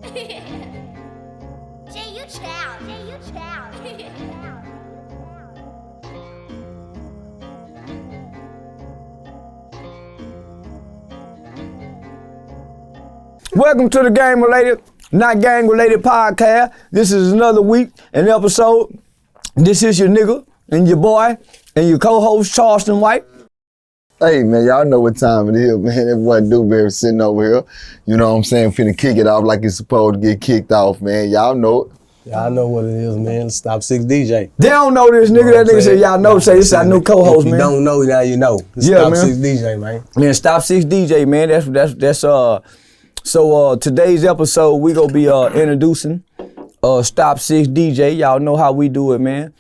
Jay, you child. Jay, you child. Welcome to the Gang Related, Not Gang Related podcast. This is another week, an episode. This is your nigga and your boy and your co-host Charleston White. Hey man, y'all know what time it is, man. That boy Dewberry sitting over here. You know what I'm saying? Finna kick it off like it's supposed to get kicked off, man. Y'all know it. Y'all know what it is, man. Stop6 DJ. They don't know this nigga. That nigga said, y'all know. Say this is our new co-host, man. If you don't know, now you know. Yeah, Stop6 DJ, man. Man, Stop6 DJ, man. That's So today's episode we gonna be introducing Stop6 DJ. Y'all know how we do it, man.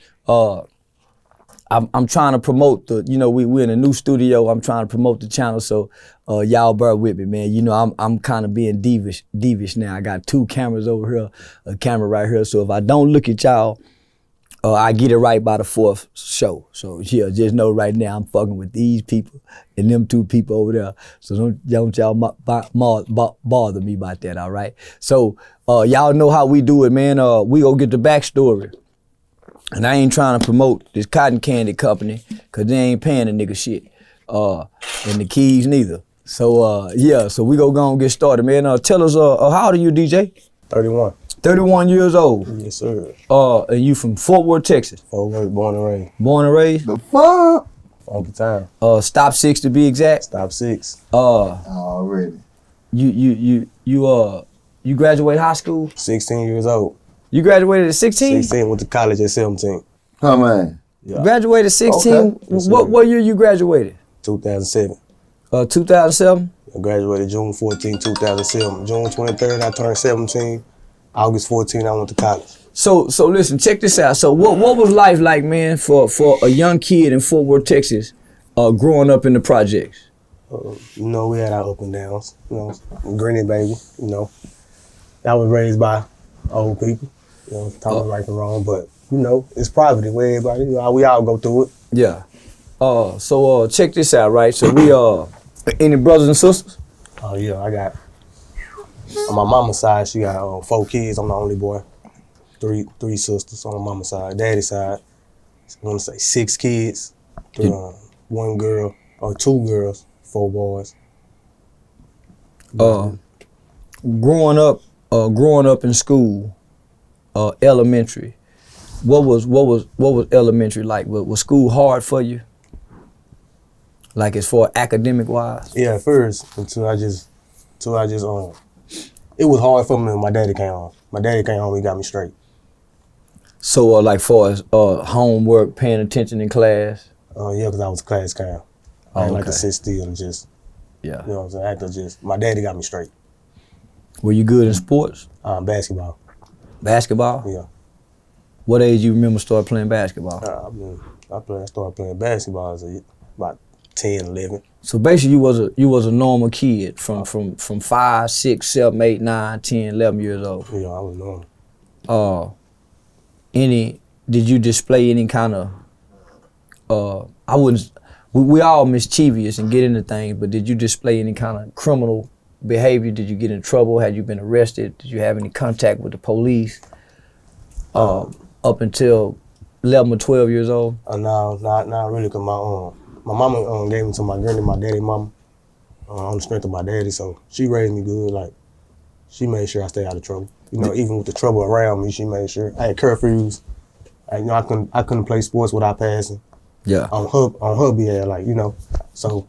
I'm trying to promote we're in a new studio. I'm trying to promote the channel, so y'all bear with me, man. You know I'm kind of being devious now. I got two cameras over here, a camera right here. So if I don't look at y'all, I get it right by the fourth show. So yeah, just know right now I'm fucking with these people and them two people over there. So don't y'all bother me about that, all right? So y'all know how we do it, man. We go get the backstory. And I ain't trying to promote this cotton candy company because they ain't paying a nigga shit. And the keys neither. So so we go and get started, man. Tell us, how old are you, DJ? 31. 31 years old. Yes, sir. And you from Fort Worth, Texas? Fort Worth, born and raised. Born and raised? The fuck? Funky time. Stop6 to be exact. Stop6. Already. You graduated high school? 16 years old. You graduated at 16? 16, went to college at 17. Huh, man? Yeah. Graduated at 16? Okay. Yes, What year you graduated? 2007. 2007? I graduated June 14, 2007. June 23rd, I turned 17. August 14, I went to college. So listen, check this out. So what was life like, man, for a young kid in Fort Worth, Texas, growing up in the projects? We had our up and downs. Granny baby, I was raised by old people. Talking right from wrong, but it's poverty where everybody, we all go through it. Yeah. So check this out, right? So we any brothers and sisters? Oh yeah, I got on my mama's side. She got 4 kids. I'm the only boy. Three sisters on my mama's side. Daddy's side, I want to say 6 kids. 1 girl or 2 girls, 4 boys. Growing up in school, elementary. What was elementary like? Was school hard for you? Like as far academic wise? Yeah, at first until I just it was hard for me when my daddy came home. My daddy came home, he got me straight. So like far as homework, paying attention in class? Yeah, because I was a class clown. I didn't like to sit still and just, yeah. You know what I'm saying? My daddy got me straight. Were you good in sports? Basketball. Basketball? Yeah. What age you remember start playing basketball? I started playing basketball as about 10, 11. So basically you was a normal kid from 5, 6, 7, 8, 9, 10, 11 years old. Yeah, I was normal. Did you display any kind of, we all mischievous and get into things, but did you display any kind of criminal behavior? Did you get in trouble? Had you been arrested? Did you have any contact with the police up until 11 or 12 years old? No, not really, because my mama gave me to my granny, my daddy mama, on the strength of my daddy, so she raised me good. Like, she made sure I stay out of trouble. Even with the trouble around me, she made sure. I had curfews. I couldn't play sports without passing. Yeah. On her behalf, So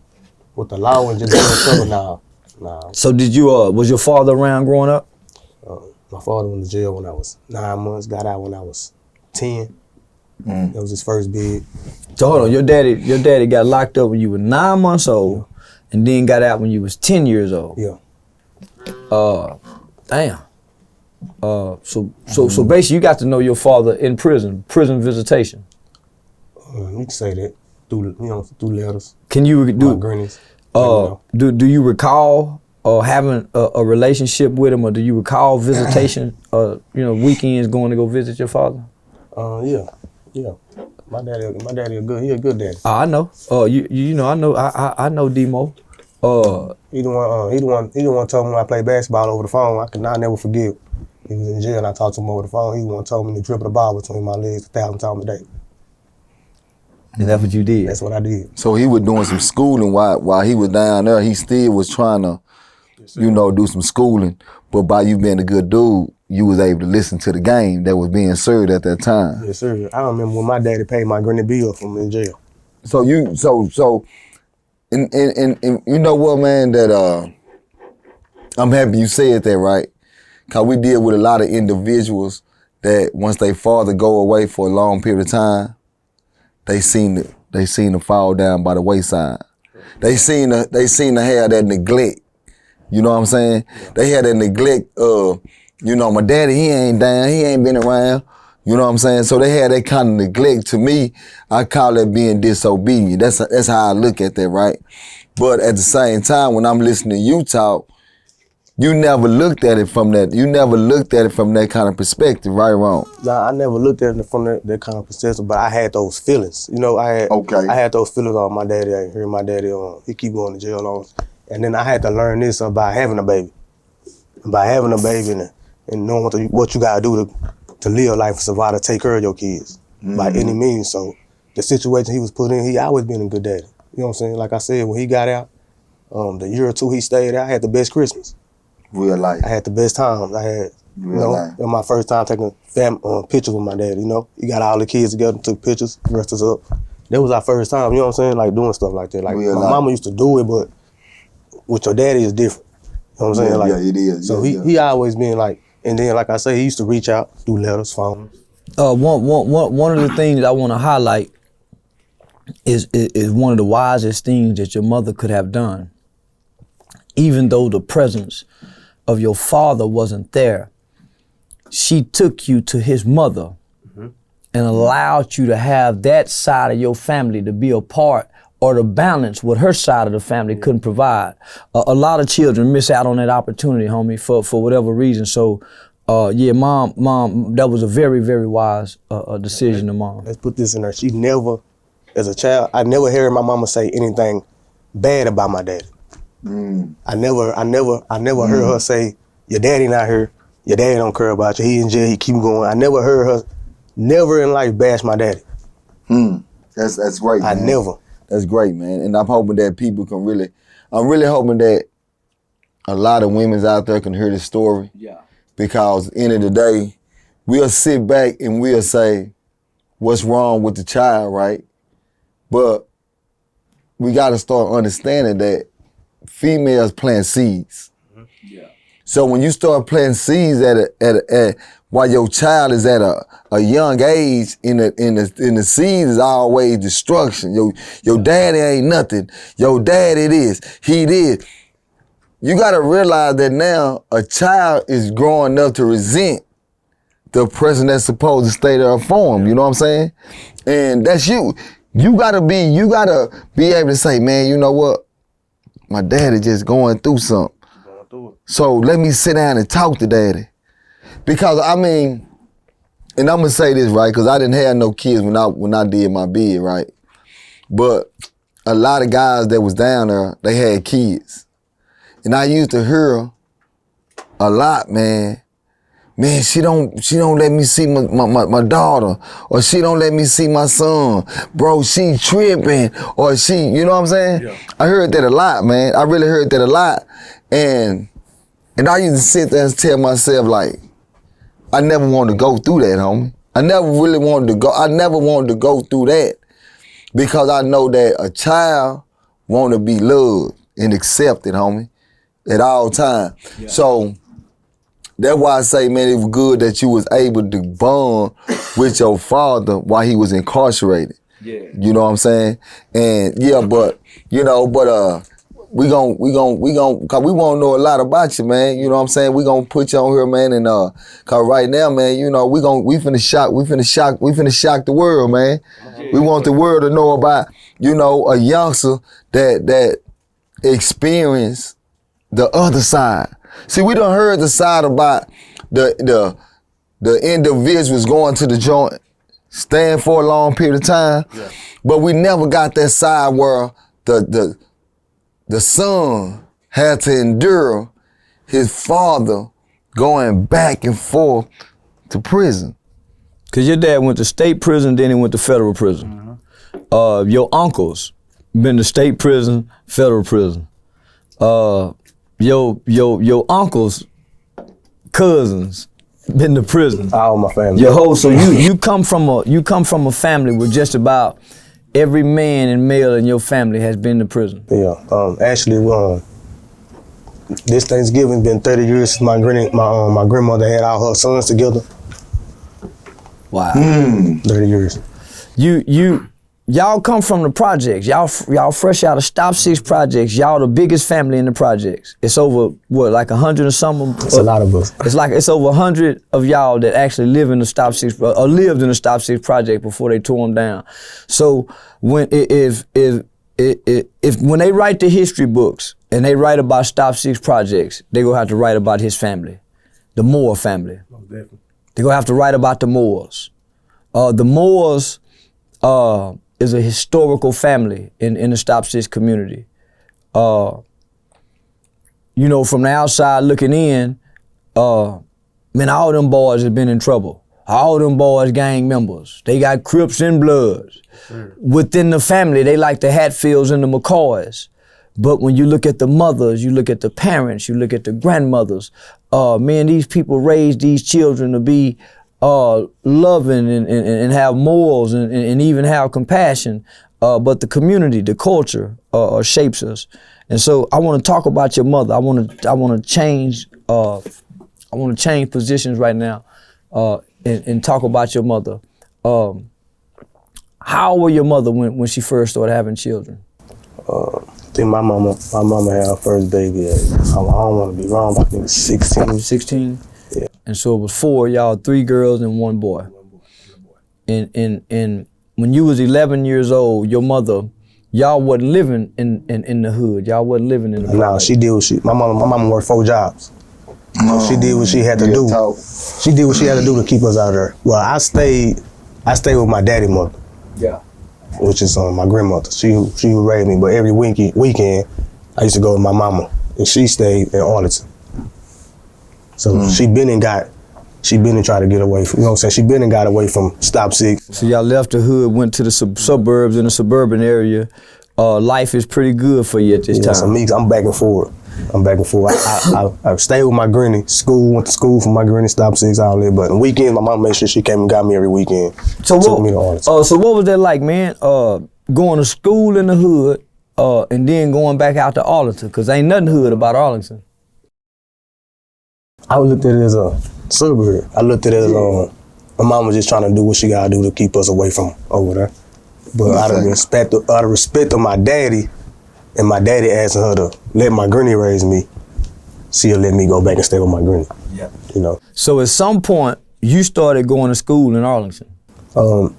with the law and just getting in trouble, nah. So did you, was your father around growing up? My father went to jail when I was 9 months, got out when I was 10. That was his first bid. So hold on, your daddy got locked up when you were 9 months old, and then got out when you was 10 years old. Yeah. Damn. So basically you got to know your father in prison visitation. You can say that through letters. Can you do? Grannies. Do you recall having a relationship with him, or do you recall visitation? Weekends going to go visit your father? Yeah. My daddy he a good daddy. I know. I know Demo. He the one told me when I played basketball over the phone. I never forget. He was in jail and I talked to him over the phone. He once told me to dribble the ball between my legs 1,000 times a day. And that's what you did? That's what I did. So he was doing some schooling while he was down there. He still was trying to, do some schooling. But by you being a good dude, you was able to listen to the game that was being served at that time. Yes, sir. I remember when my daddy paid my granny bill from in jail. So and you know what, man, that I'm happy you said that, right? Cause we deal with a lot of individuals that once they father go away for a long period of time, they seem to fall down by the wayside. They seem to have that neglect. You know what I'm saying? Yeah. They had that neglect of, my daddy, he ain't down, he ain't been around. You know what I'm saying? So they had that kind of neglect. To me, I call that being disobedient. That's how I look at that, right? But at the same time, when I'm listening to you talk, you never looked at it from that. You never looked at it from that kind of perspective, right or wrong? Nah, I never looked at it from that kind of perspective, but I had those feelings. I had those feelings on my daddy. I heard my daddy he keep going to jail on. And then I had to learn this about having a baby. By having a baby and knowing what you gotta do to live life and survive, to take care of your kids by any means. So the situation he was put in, he always been a good daddy. You know what I'm saying? Like I said, when he got out, the year or two he stayed out, I had the best Christmas. Real life. I had the best times. I had, it was my first time taking pictures with my dad, He got all the kids together, took pictures, dressed us up. That was our first time, you know what I'm saying? Like doing stuff like that. Like my mama used to do it, but with your daddy is different. You know what I'm saying? Like, it is. So he always been like, and then like I say, he used to reach out, do letters, phone. One of the things I want to highlight is one of the wisest things that your mother could have done. Even though the presence of your father wasn't there, she took you to his mother and allowed you to have that side of your family to be a part or to balance what her side of the family couldn't provide. A lot of children miss out on that opportunity, homie, for whatever reason. So, mom, that was a very, very wise decision of mom. Let's put this in her. She never, as a child, I never heard my mama say anything bad about my daddy. I never heard her say, your daddy not here, your daddy don't care about you, he in jail, he keep going. I never heard her, never in life bash my daddy. That's great, man. I never. That's great, man. And I'm hoping that people can I'm really hoping that a lot of women's out there can hear this story. Yeah. Because at the end of the day, we'll sit back and we'll say, what's wrong with the child, right? But we gotta start understanding that females plant seeds. Yeah. So when you start planting seeds at while your child is at a young age, in the seeds is always destruction. Your daddy ain't nothing. Your daddy this, he did. You gotta realize that now a child is growing up to resent the person that's supposed to stay there for him. You know what I'm saying? And that's you. You gotta be able to say, man, you know what? My daddy just going through something. So let me sit down and talk to daddy. Because and I'm gonna say this, right? Because I didn't have no kids when I did my bid, right? But a lot of guys that was down there, they had kids. And I used to hear a lot, man. Man, she don't let me see my daughter, or she don't let me see my son. Bro, she tripping, or she, you know what I'm saying? Yeah. I heard that a lot, man. I really heard that a lot. And I used to sit there and tell myself, like, I never wanted to go through that, homie. I never wanted to go through that, because I know that a child want to be loved and accepted, homie, at all times. Yeah. So that's why I say, man, it was good that you was able to bond with your father while he was incarcerated. Yeah. You know what I'm saying? And yeah, but we gon' cause we wanna know a lot about you, man. You know what I'm saying? We gonna put you on here, man, and cause right now, man, we finna shock the world, man. Yeah. We want the world to know about, a youngster that experienced the other side. See, we done heard the side about the individuals going to the joint, staying for a long period of time, but we never got that side where the son had to endure his father going back and forth to prison. Cause your dad went to state prison, then he went to federal prison. Your uncles been to state prison, federal prison. Your uncles, cousins, been to prison. All my family. Your whole, so you come from a family where just about every man and male in your family has been to prison. Yeah. Actually, this Thanksgiving been 30 years since my grandmother had all her sons together. Wow. 30 years. Y'all come from the projects. Y'all fresh out of Stop6 projects. Y'all the biggest family in the projects. It's over what, like 100 or something? It's a lot of us. It's over 100 of y'all that actually live in the Stop6 or lived in the Stop6 project before they tore them down. So when if when they write the history books and they write about Stop6 projects, they gonna have to write about his family, the Moore family. Most definitely. They're gonna have to write about the Moores. The Moores is a historical family in the Stop6 community. You know, from the outside looking in, man, all them boys have been in trouble. All them boys gang members. They got Crips and Bloods. Sure. Within the family, they like the Hatfields and the McCoys. But when you look at the mothers, you look at the parents, you look at the grandmothers, man, these people raise these children to be loving and have morals and even have compassion. But the community, the culture shapes us. And so I want to talk about your mother. I want to change positions right now and talk about your mother. How old was your mother when she first started having children? I think my mama had her first baby at, I don't want to be wrong, but I think 16. 16? Yeah. And so it was 4 y'all, 3 girls and 1 boy. And when you was 11 years old, your mother, y'all wasn't living in the hood. Y'all wasn't living in the No, she did what my mama worked 4 jobs. She did what she had to do. She did what she had to do to keep us out of there. Well, I stayed with my daddy mother. Yeah. Which is my grandmother. She would raise me, but every weekend I used to go with my mama, and she stayed in Arlington. So she been and tried to get away from, you know what I'm saying? She been and got away from Stop6. So y'all left the hood, went to the suburbs in the suburban area. Life is pretty good for you at this time. So I'm back and forth. I stayed with my granny, went to school for my granny, Stop6, all that. But on weekends, my mom made sure she came and got me every weekend. So took me to Arlington. So what was that like, man? Going to school in the hood and then going back out to Arlington, because ain't nothing hood about Arlington. I looked at it as a suburb. I looked at it as my mom was just trying to do what she gotta do to keep us away from over there. But out of respect of my daddy, and my daddy asking her to let my granny raise me, she'll let me go back and stay with my granny. Yeah. You know. So at some point you started going to school in Arlington. At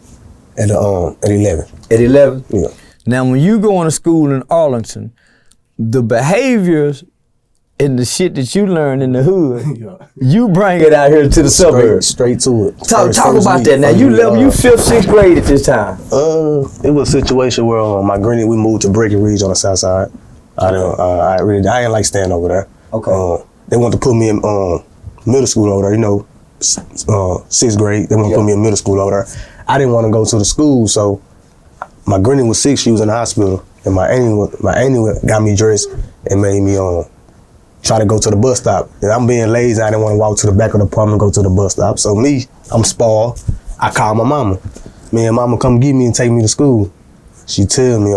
11. At 11? Yeah. Now when you going to school in Arlington, the behaviors and the shit that you learned in the hood, you bring it out here to the suburbs. Straight to it. Talk about that. Now you 5th, 6th grade at this time. It was a situation where my granny, we moved to Breckenridge on the south side. I didn't like staying over there. Okay. They wanted to put me in middle school over there, you know, 6th grade. They wanted to put me in middle school over there. I didn't want to go to the school, so my granny was sick. She was in the hospital, and my auntie got me dressed and made me try to go to the bus stop. And I'm being lazy. I didn't want to walk to the back of the apartment and go to the bus stop. So I'm spoiled. I called my mama. Man, mama, come get me and take me to school. She tell me,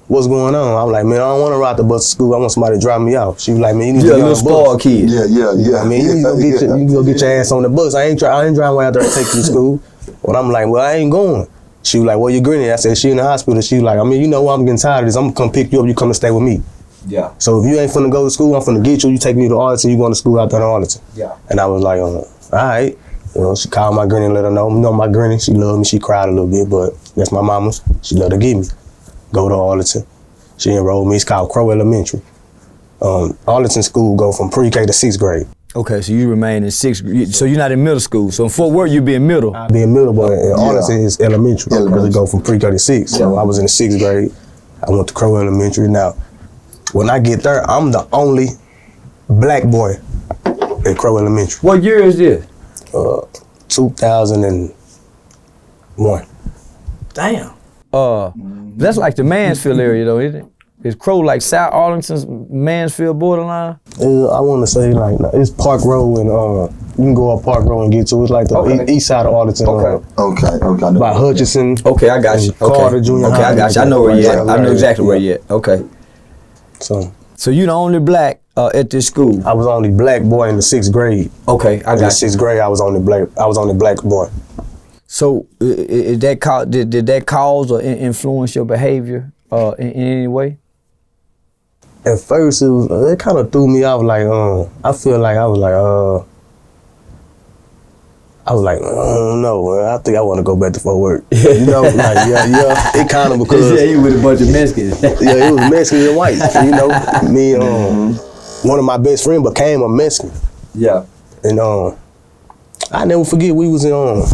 what's going on? I'm like, man, I don't want to ride the bus to school. I want somebody to drive me out. She was like, man, you need to get on the bus. Spoiled kid. Yeah. I mean, you need to go get your ass on the bus. I ain't driving way out there to take you to school. Well, I'm like, well, I ain't going. She was like, well, your granny. I said, she in the hospital. She was like, I mean, you know what? I'm getting tired of this. I'm going to come pick you up. You come and stay with me. Yeah. So if you ain't finna go to school, I'm finna get you. You take me to Arlington, you going to school out there in Arlington. Yeah. And I was like, all right. You know, she called my granny and let her know. You know, my granny, she loved me. She cried a little bit, but that's my mama. She let her get me. Go to Arlington. She enrolled me. It's called Crow Elementary. Arlington school go from pre-K to 6th grade. Okay, so you remain in 6th grade. So you're not in middle school. So in Fort Worth, you be in middle. I be in middle, but in Arlington is elementary. Because it go from pre-K to 6th. So I was in the 6th grade. I went to Crow Elementary. Now, when I get there, I'm the only black boy at Crow Elementary. What year is this? 2001. Damn. That's like the Mansfield area though, isn't it? Is Crow like South Arlington's Mansfield borderline? I want to say like it's Park Road and you can go up Park Road and get to it. It's like the east side of Arlington. Okay. By Hutchinson. Okay, I got you. Carter Junior Okay, High. I got you. I know where you at. I know exactly where you at. Okay. So you the only black at this school? I was only black boy in the 6th grade. Okay, I got you. In the 6th grade, I was only black boy. So did that cause or influence your behavior in any way? At first, it kind of threw me off. Like, I feel like I was like, I don't know, man. I think I want to go back to Fort Worth. You know, like, yeah. It kind of because you with a bunch of Mexicans. yeah, it was Mexican and white. You know, me one of my best friends became a Mexican. Yeah. And I never forget we was in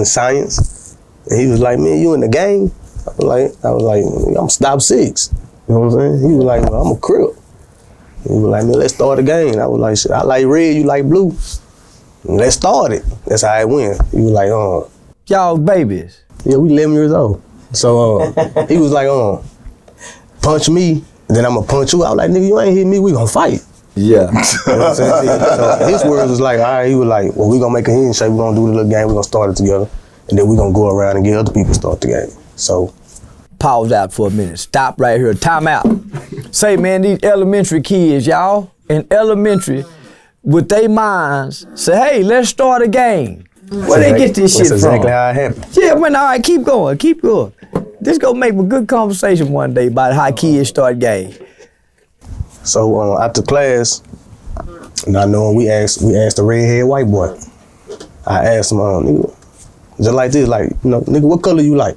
science, and he was like, "Man, you in the gang?" I was like, "I'm Stop6." You know what I'm saying? He was like, "Well, I'm a Crip." He was like, "Man, let's start a game." I was like, "Shit, I like red, you like blue. Let's start it." That's how it went. He was like, Y'all babies. Yeah, we 11 years old. So he was like, punch me, then I'm gonna punch you. I was like, "Nigga, you ain't hit me, we gonna fight." Yeah. You know what I'm saying? So his words was like, all right, he was like, well, we gonna make a handshake, we gonna do the little game, we gonna start it together, and then we gonna go around and get other people to start the game. So. Pause out for a minute. Stop right here. Time out. Say, man, these elementary kids, y'all, in elementary, with their minds, say, hey, let's start a game. Where they get this shit from? That's exactly how it happened. Yeah, man, all right, keep going. This gonna make a good conversation one day about how kids start games. So after class, not knowing, we asked the redhead white boy. I asked him, nigga, just like this, like, you know, nigga, what color you like?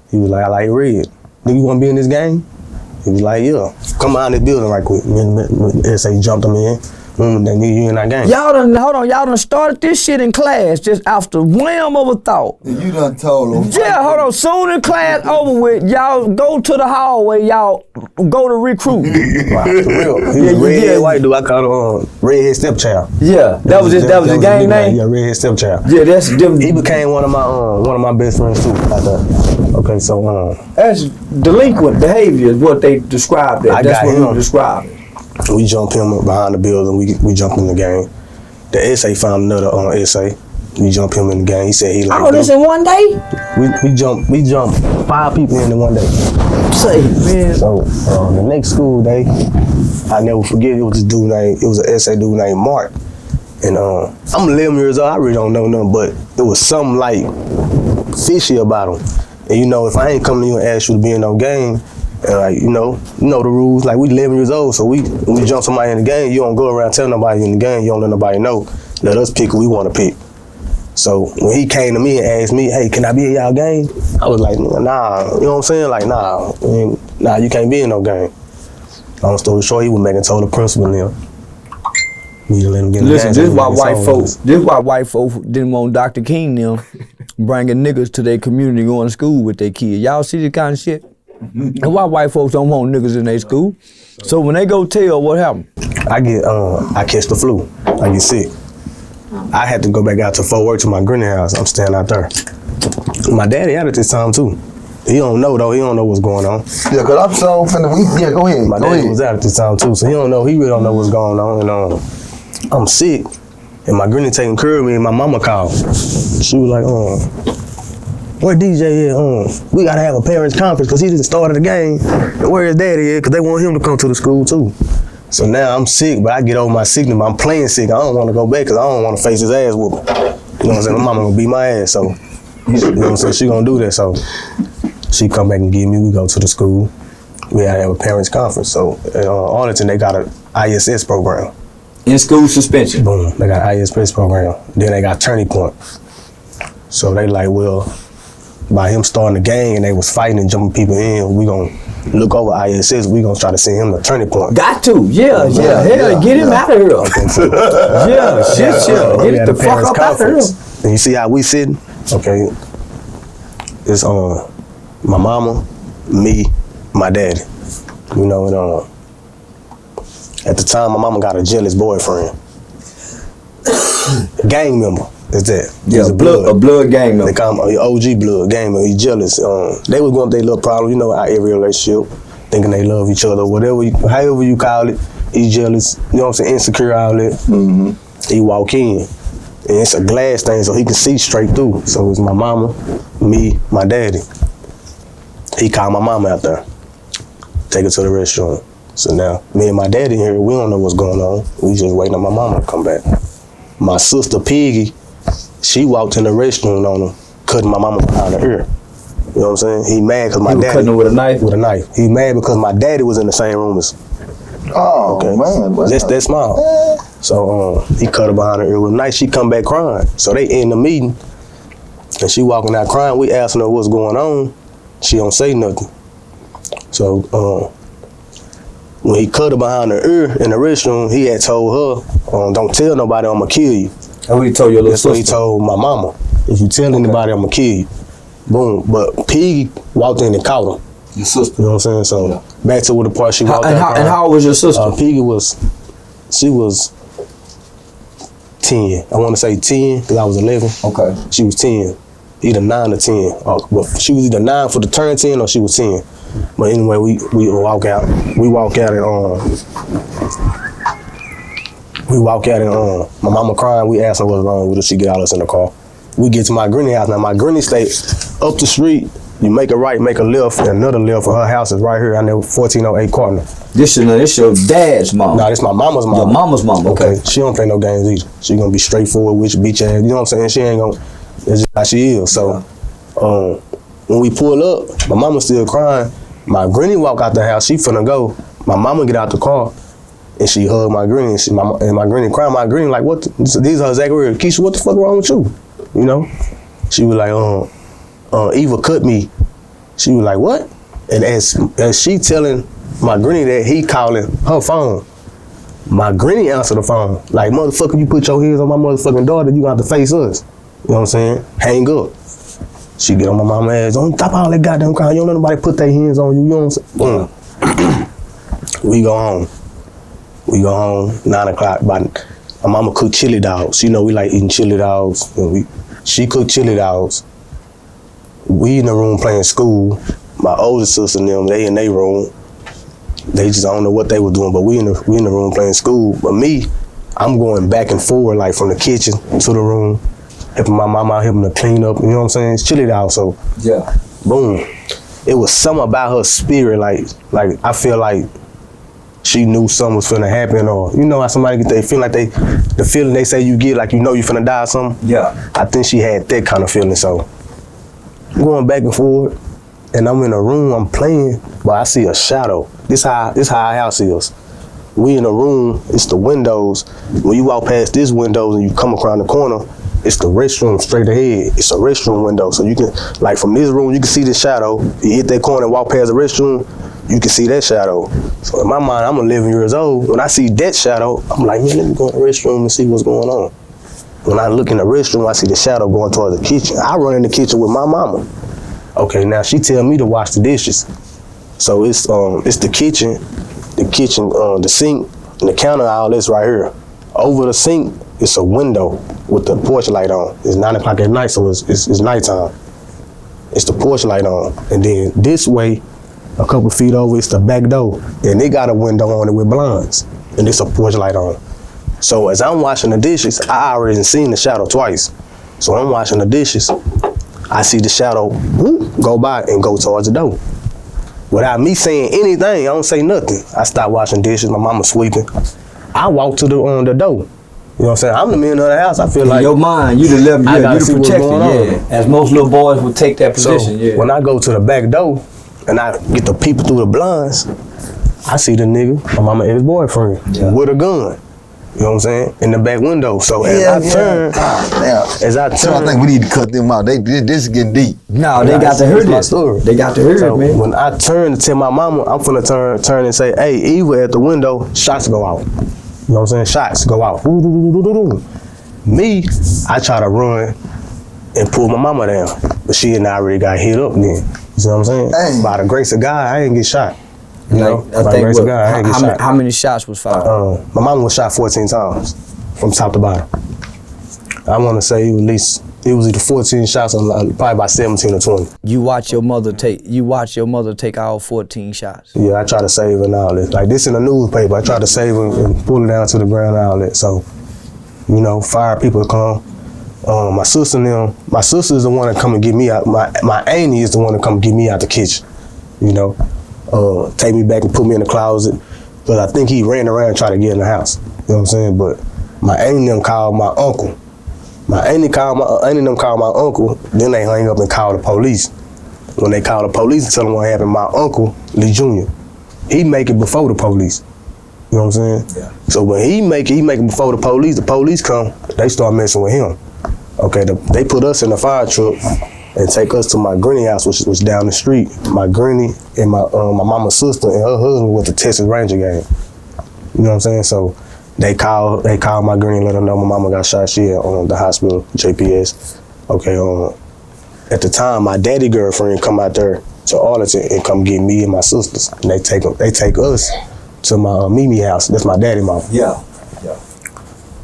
He was like, I like red. Nigga, you wanna be in this game? He was like, yeah. Come out in this building right quick. Me and SA jumped him in. That nigga, you in that game. Y'all done started this shit in class just after wham of a thought. You done told them. Yeah, hold on. Soon as class over with, y'all go to the hallway, y'all go to recruit. Wow, for real. He was a redhead white dude. I called him redhead stepchild. Yeah, that was his gang name? Yeah, redhead stepchild. Yeah, that's them. He became one of my best friends too. Okay, so that's delinquent behavior is what they described it. That's what we described it. We jumped him behind the building. We jumped in the game. The SA found another SA. We jumped him in the game. He said he liked this in one day? We jumped 5 people in one day. Say, man. So the next school day, I never forget, it was an SA dude named Mark. And I'm 11 years old, I really don't know nothing, but it was something like fishy about him. And you know, if I ain't coming to you and ask you to be in no game, and like, you know the rules, like we 11 years old, so when we jump somebody in the game, you don't go around telling nobody in the game, you don't let nobody know. Let us pick who we want to pick. So when he came to me and asked me, hey, can I be in y'all game? I was like, nah, you know what I'm saying? Like, nah, you can't be in no game. Long story short, he was making told the principal and them. Listen, this is why white folks didn't want Dr. King them bringing niggas to their community going to school with their kids. Y'all see this kind of shit? And why white folks don't want niggas in their school? So when they go tell, what happened? I catch the flu. I get sick. I had to go back out to Fort Worth to my granny house. I'm staying out there. My daddy out at this time too. He don't know though. He don't know what's going on. Yeah, cause I'm so finna. Yeah, go ahead. My daddy was out at this time too, so he don't know. He really don't know what's going on. And I'm sick, and my granny taking care of me. And my mama called. She was like, where DJ at? We gotta have a parents conference because he just started the game. And where his daddy at? Because they want him to come to the school too. So now I'm sick, but I get over my sickness. I'm playing sick. I don't want to go back because I don't want to face his ass whooping. You know what I'm saying? My mama gonna beat my ass, so you know what I'm saying? She gonna do that. So she come back and get me. We go to the school. We gotta have a parents conference. So in Arlington, they got an ISS program. In school suspension. Boom. They got an ISS program. Then they got turning point. So they like, well, by him starting the gang and they was fighting and jumping people in, we gonna look over ISS, we gonna try to send him to turning point. Got to, yeah, get him out of here. Okay, so, get the fuck up out of here. And you see how we sitting? Okay, it's my mama, me, my daddy. You know, and at the time my mama got a jealous boyfriend. gang member. Is that? Yeah, a blood gang member. They call him OG blood gang member. He jealous. They was going through their little problem. You know how every relationship, thinking they love each other, whatever, however you call it. He jealous. You know what I'm saying? Insecure, all that. Mm-hmm. He walk in, and it's a glass thing, so he can see straight through. So it's my mama, me, my daddy. He called my mama out there, take her to the restaurant. So now, me and my daddy here, we don't know what's going on. We just waiting on my mama to come back. My sister Piggy, she walked in the restaurant on him, cutting my mama behind her ear. You know what I'm saying? He mad because my daddy... cutting her with a knife? With a knife. He mad because my daddy was in the same room as... Oh, okay. Man. That's small. So he cut her behind her ear with a knife. She come back crying. So they end the meeting, and she walking out crying. We asking her what's going on. She don't say nothing. So when he cut her behind her ear in the restroom, he had told her, don't tell nobody, I'm gonna kill you. That's what he told your little sister? That's what he told my mama. If you tell anybody, I'm gonna kill you. Boom. But Piggy walked in and caught him. Your sister. You know what I'm saying? So back to the part she walked out. And how old was your sister? Piggy she was 10. I want to say 10 because I was 11. Okay. She was 10. Either 9 or 10. But she was either 9 for the turn 10 or she was 10. But anyway, we walk out. We walk out and my mama crying. We asked her what's wrong with her. She get all us in the car. We get to my granny house. Now my granny stay up the street. You make a right, make a left, and another left for her house is right here. I know 1408 Cardinal. This your dad's mom? No, this my mama's mom. Your mama's mom, okay. She don't play no games either. She gonna be straightforward with your bitch ass. You know what I'm saying? She ain't gonna, that's just how she is. So when we pull up, my mama still crying. My granny walk out the house, she finna go. My mama get out the car, and she hug my granny. And my granny crying. My granny like, what? These are her exact words. Keisha, what the fuck wrong with you? You know? She was like, Eva cut me. She was like, what? And as she telling my granny that he calling her phone, my granny answered the phone. Like, motherfucker, you put your hands on my motherfucking daughter, you gonna have to face us. You know what I'm saying? Hang up. She get on my mama's ass, don't stop all that goddamn crying. You don't let nobody put their hands on you, you know what I'm saying? We go home. 9 o'clock. My mama cooked chili dogs. You know we like eating chili dogs. And she cooked chili dogs. We in the room playing school. My older sister and them, they in their room. They just don't know what they were doing, but we in the room playing school. But me, I'm going back and forward, like from the kitchen to the room, helping my mama out, helping to clean up. You know what I'm saying? It's chilly out, so yeah. Boom. It was something about her spirit, like I feel like she knew something was finna happen, or you know how somebody get they feel like the feeling they say you get, like you know you finna die or something. Yeah. I think she had that kind of feeling, so. Going back and forward, and I'm in a room, I'm playing, but I see a shadow. This how our house is. We in a room, it's the windows. When you walk past this windows and you come around the corner, it's the restroom straight ahead. It's a restroom window. So you can, like from this room, you can see the shadow. You hit that corner and walk past the restroom, you can see that shadow. So in my mind, I'm 11 years old. When I see that shadow, I'm like, man, let me go in the restroom and see what's going on. When I look in the restroom, I see the shadow going towards the kitchen. I run in the kitchen with my mama. Okay, now she tell me to wash the dishes. So it's the kitchen, the sink, and the counter, all this right here. Over the sink, it's a window with the porch light on. It's 9 o'clock at night, so it's nighttime. It's the porch light on. And then this way, a couple feet over, it's the back door. And they got a window on it with blinds. And it's a porch light on. So as I'm washing the dishes, I already seen the shadow twice. So I'm washing the dishes. I see the shadow whoop, go by and go towards the door. Without me saying anything, I don't say nothing. I stop washing dishes, my mama sweeping. I walk to the door. You know what I'm saying? I'm the man of the house. I feel like in your mind, you the left, you the protector, yeah. As most little boys would take that position, so, yeah. When I go to the back door and I get the people through the blinds, I see the nigga, my mama and his boyfriend, with a gun. You know what I'm saying? In the back window. So as I turn, So I think we need to cut them out. This is getting deep. No, they got to hear this. Story. They got to hear it, man. When I turn to tell my mama, I'm finna turn and say, hey, Eva at the window, shots go out. You know what I'm saying? Shots go out. Me, I try to run and pull my mama down. But she and I already got hit up then. You know what I'm saying? Hey. By the grace of God, I ain't get shot. You know, by the grace of God, I ain't get shot. How many shots was fired? My mama was shot 14 times from top to bottom. I want to say it was either 14 shots or probably about 17 or 20. You watch your mother take all 14 shots. Yeah, I try to save her and all that. Like this in the newspaper, I try to save her and pull it down to the ground and all that. So, you know, fire people come. My sister is the one that come and get me out. My auntie is the one that come get me out the kitchen. You know, take me back and put me in the closet. But I think he ran around trying to get in the house. You know what I'm saying? But my auntie them called my uncle. My auntie them called my uncle. Then they hang up and call the police. When they call the police and tell them what happened, my uncle, Lee Jr., he make it before the police. You know what I'm saying? Yeah. So when he make it before the police come, they start messing with him. Okay, they put us in the fire truck and take us to my granny house, which was down the street. My granny and my mama's sister and her husband went to Texas Ranger game. You know what I'm saying? So they called my granny and let her know my mama got shot. She at the hospital, JPS. Okay, at the time, my daddy girlfriend come out there to Arlington and come get me and my sisters. And they take us to my Mimi house. That's my daddy mama. Yeah.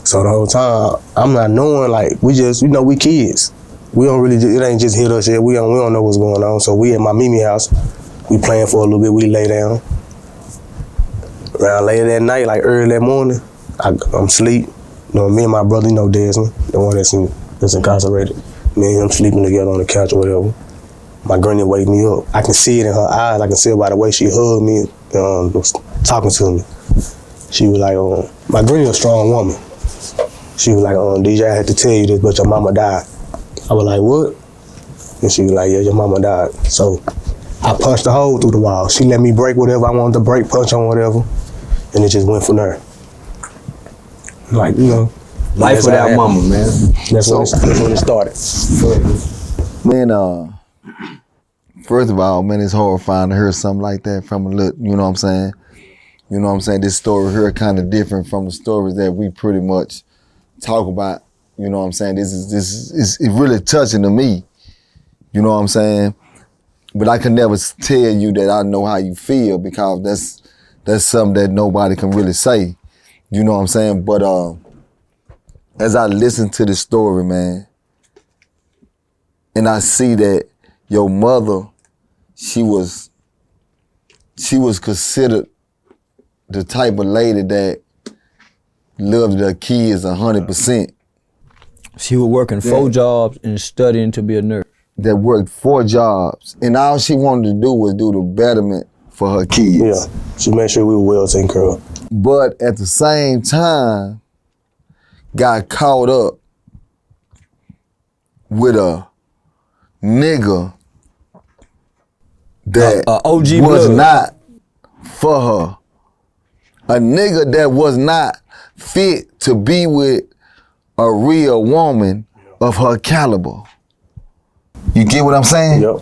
So the whole time, I'm not knowing, like, we just, you know, we kids. We don't really, it ain't just hit us yet. We don't know what's going on. So we at my Mimi house, we playing for a little bit, we lay down. Around later that night, like early that morning, I'm asleep. You know, me and my brother, you know, Desmond, the one that's incarcerated. Me and him sleeping together on the couch or whatever. My granny wake me up. I can see it in her eyes. I can see it by the way she hugged me and was talking to me. She was like, my granny a strong woman. She was like, DJ, I had to tell you this, but your mama died. I was like, what? And she was like, yeah, your mama died. So I punched a hole through the wall. She let me break whatever I wanted to break, punch on whatever, and it just went from there. Like, you know. Life without mama, man. That's when it started. Man, first of all, man, it's horrifying to hear something like that from a little, you know what I'm saying? You know what I'm saying? This story here kind of different from the stories that we pretty much talk about. You know what I'm saying? This is really touching to me. You know what I'm saying? But I can never tell you that I know how you feel because that's something that nobody can really say. You know what I'm saying? But as I listen to the story, man, and I see that your mother, she was considered the type of lady that loved her kids 100%. She was working 4 jobs and studying to be a nurse. That worked 4 jobs, and all she wanted to do was do the betterment for her kids. Yeah, she made sure we were well taken care of. But at the same time, got caught up with a nigga that OG was blood. not for her. A nigga that was not fit to be with a real woman of her caliber. You get what I'm saying? Yep.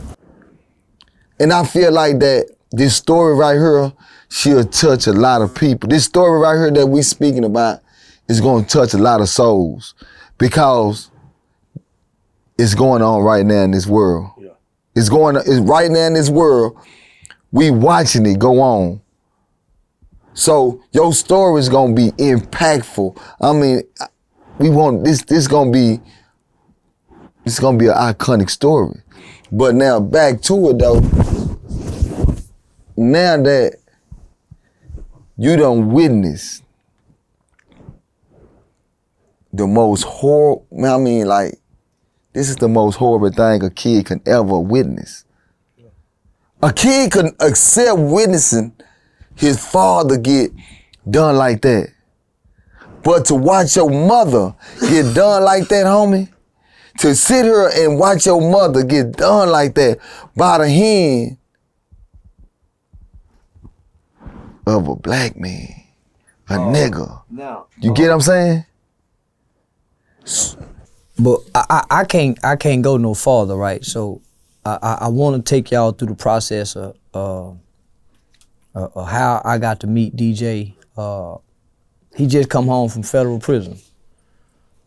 And I feel like that this story right here, she'll touch a lot of people. This story right here that we speaking about is going to touch a lot of souls because it's going on right now in this world. Yeah. It's right now in this world. We watching it go on. So your story is going to be impactful. I mean, we want this going to be an iconic story. But now back to it though. Now that you done witnessed the most horrible, I mean, like, this is the most horrible thing a kid can ever witness. A kid can accept witnessing his father get done like that. But to watch your mother get done like that, homie, to sit here and watch your mother get done like that by the hand of a black man, a nigga. No. You get what I'm saying? But I can't go no farther, right? So I want to take y'all through the process of how I got to meet DJ. He just come home from federal prison.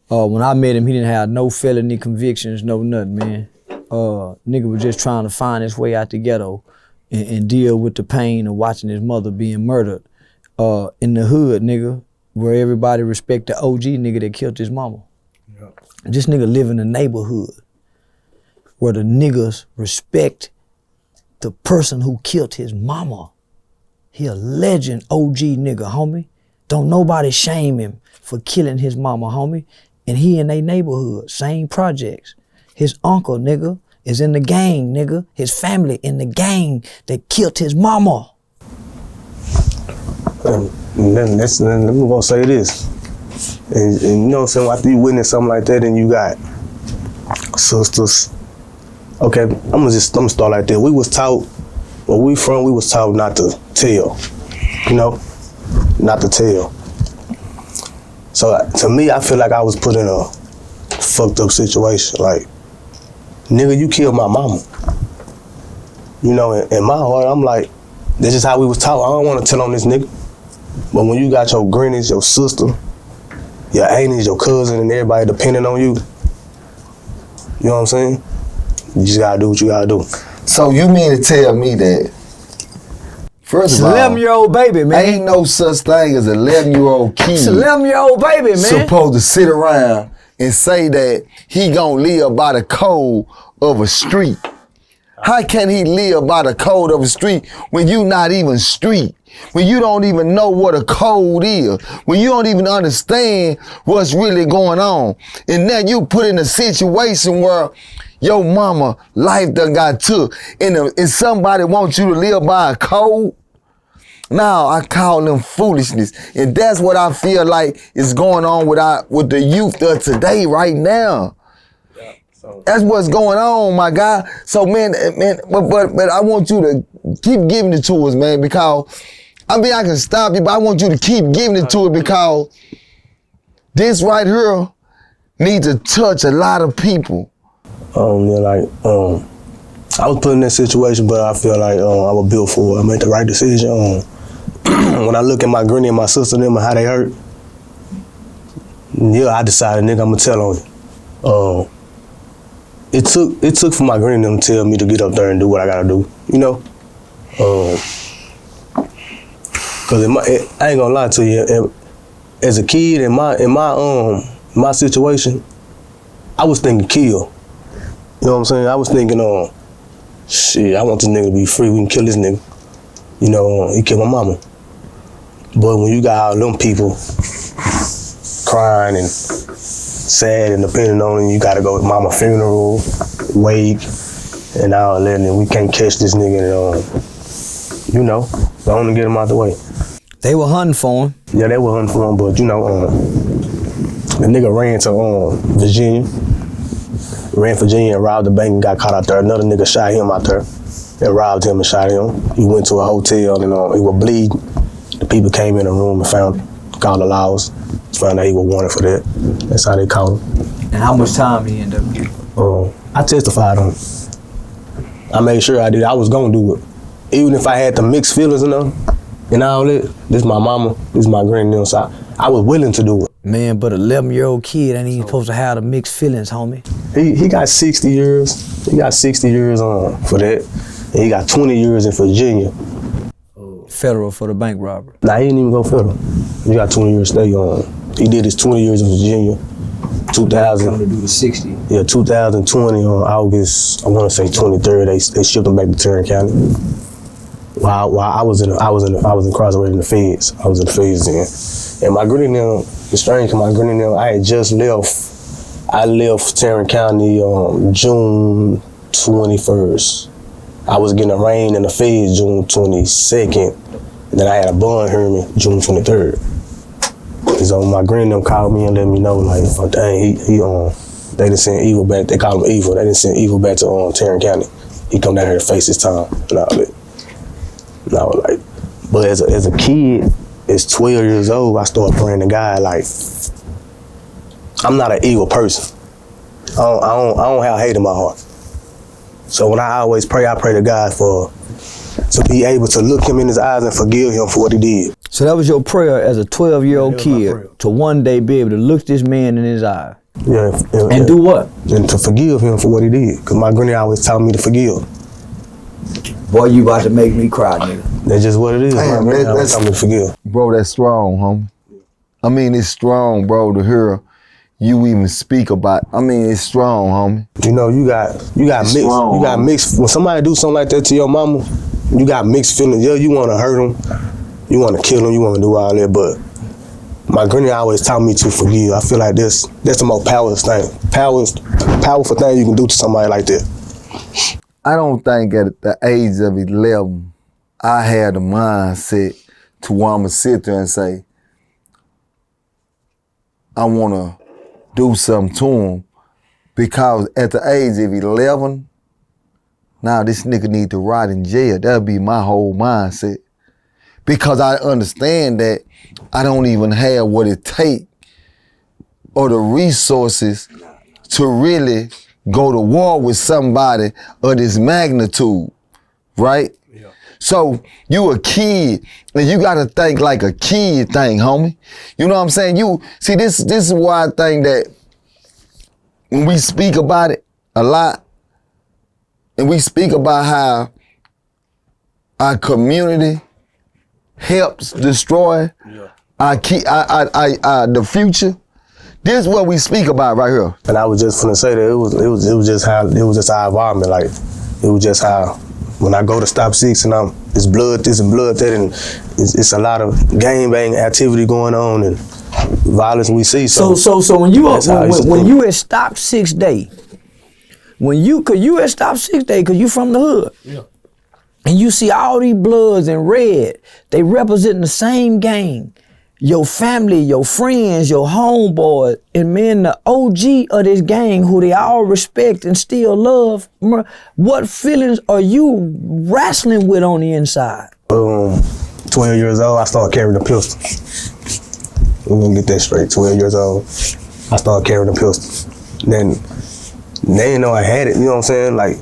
When I met him, he didn't have no felony convictions, no nothing, man. Nigga was just trying to find his way out the ghetto and deal with the pain of watching his mother being murdered in the hood, nigga, where everybody respect the OG nigga that killed his mama. Yep. This nigga live in a neighborhood where the niggas respect the person who killed his mama. He a legend OG nigga, homie. Don't nobody shame him for killing his mama, homie. And he in a neighborhood, same projects. His uncle, nigga, is in the gang, nigga. His family in the gang that killed his mama. And then I'm gonna say this. And you know what I'm saying, after you witness something like that and you got sisters. Okay, I'm gonna start like that. We was taught, where we from, we was taught not to tell. You know? Not to tell. So to me, I feel like I was put in a fucked up situation. Like, nigga, you killed my mama. You know, in my heart, I'm like, this is how we was taught. I don't want to tell on this nigga. But when you got your grannies, your sister, your aunties, your cousin, and everybody depending on you, you know what I'm saying? You just gotta do what you gotta do. So you mean to tell me that, first of all, 11-year-old baby, man. ain't no such thing as an 11-year-old kid It's 11-year-old baby, man. supposed to sit around and say that he gonna live by the code of a street? How can he live by the code of a street when you not even street? When you don't even know what a code is? When you don't even understand what's really going on? And then you put in a situation where your mama life done got took and somebody wants you to live by a code? Now I call them foolishness. And that's what I feel like is going on with the youth of today right now. That's what's going on, my guy. So man, but I want you to keep giving it to us, man, because I mean I can stop you, but I want you to keep giving it to it because this right here needs to touch a lot of people. I was put in that situation, but I feel like I was built for it. I made the right decision. When I look at my granny and my sister and them and how they hurt, yeah, I decided, nigga, I'm gonna tell on you. It took for my granny and them to tell me to get up there and do what I gotta do, you know? Cause I ain't gonna lie to you, as a kid in my situation, I was thinking kill. You know what I'm saying? I was thinking, shit, I want this nigga to be free. We can kill this nigga. You know, he killed my mama. But when you got all them people crying and sad and depending on it, you gotta go to mama funeral, wake, and all that, and we can't catch this nigga and, you know, I want to get him out the way. They were hunting for him. Yeah, they were hunting for him, but you know, the nigga ran to Virginia. Ran Virginia and robbed the bank and got caught out there. Another nigga shot him out there and robbed him and shot him. He went to a hotel and he was bleeding. The people came in the room and called the laws. Found out he was wanted for that. That's how they caught him. And how much time he ended up getting? I testified on it. I made sure I did. I was gonna do it. Even if I had the mixed feelings and all that, this my mama, this my granny, so I was willing to do it. Man, but 11-year-old kid ain't even supposed to have the mixed feelings, homie. He got 60 years. He got 60 years on for that. And he got 20 years in Virginia. Federal for the bank robbery. Nah, he didn't even go federal. He got 20 years stay on. He did his 20 years in Virginia. 2000. Coming to do the 60. Yeah, 2020 on August, I want to say 23rd. They shipped him back to Tarrant County. While I was incarcerated in the feds. I was in the feds then. And my granny now, it's strange, cause my granny now, I had just left. I left Tarrant County on June 21st. I was getting arraigned in the feds June 22nd. And then I had a bond hearing June 23rd. So my granny called me and let me know, like, oh dang, they didn't send Evil back. They called him Evil. They didn't send Evil back to Tarrant County. He come down here to face his time and all that. And I was like, but as a kid, at 12 years old, I started praying to God, like, I'm not an evil person. I don't have hate in my heart. So when I always pray, I pray to God to be able to look him in his eyes and forgive him for what he did. So that was your prayer as a 12-year-old kid to one day be able to look this man in his eye. Yeah. And do what? And to forgive him for what he did. Because my granny always taught me to forgive. Boy, you about to make me cry, nigga. That's just what it is. Damn, my granny always taught me to forgive. Bro, that's strong, homie. I mean, it's strong, bro, to hear, you even speak about. I mean, it's strong, homie. You know, you got mixed. Strong, you got mixed. When somebody do something like that to your mama, you got mixed feelings. Yeah, you want to hurt them, you want to kill them, you want to do all that. But my granny always taught me to forgive. I feel like that's the most powerful thing you can do to somebody like that. I don't think at the age of 11, I had the mindset to where I'ma sit there and say, I wanna do something to him, because at the age of 11, now this nigga need to rot in jail. That'll be my whole mindset. Because I understand that I don't even have what it takes or the resources to really go to war with somebody of this magnitude, right? Yeah. So you a kid, and you gotta think like a kid thing, homie. You know what I'm saying? You see, this is why I think that when we speak about it a lot, and we speak about how our community helps destroy the future. This is what we speak about right here. And I was just finna say that it was just our environment. Like, it was just how when I go to Stop6 and it's blood this and blood that, and it's a lot of gang bang activity going on and violence we see. So when you at Stop6 Day, cause you at Stop6 Day, cause you from the hood. Yeah. And you see all these bloods in red, they representing the same gang. Your family, your friends, your homeboys, and man, the OG of this gang who they all respect and still love, what feelings are you wrestling with on the inside? 12 years old, I started carrying a pistol. We're gonna get that straight. 12 years old, I started carrying a pistol. Then they didn't know I had it, you know what I'm saying? Like,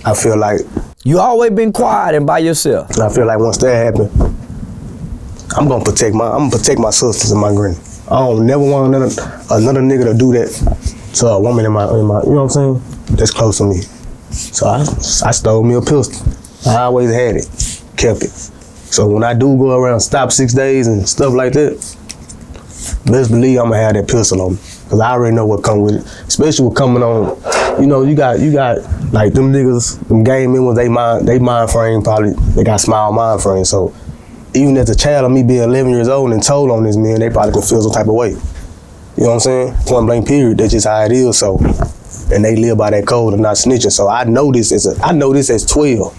I feel like you always been quiet and by yourself. I feel like once that happened, I'm gonna protect my sisters and my granny. I don't never want another nigga to do that to a woman in my, you know what I'm saying? That's close to me. So I stole me a pistol. I always had it, kept it. So when I do go around Stop6 days and stuff like that, best believe I'm gonna have that pistol on me. Cause I already know what come with it. Especially with coming on, you know, you got like them niggas, them gang members, they mind frame probably, they got small mind frame. So even as a child of me being 11 years old and told on this man, they probably can feel some type of way. You know what I'm saying? Point blank period, that's just how it is. So, and they live by that code of not snitching. So I know this as 12.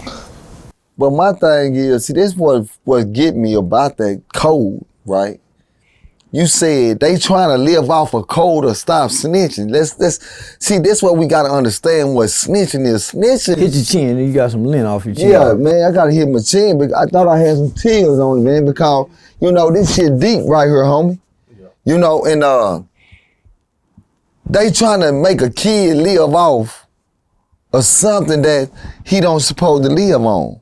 But my thing is, see, this what get me about that code, right? You said they trying to live off a code or stop snitching. Let's see, this what we gotta understand what snitching is. Snitching. Hit your chin, you got some lint off your chin. Yeah, man, I gotta hit my chin, but I thought I had some tears on it, man, because, you know, this shit deep right here, homie. Yeah. You know, and they trying to make a kid live off of something that he don't supposed to live on.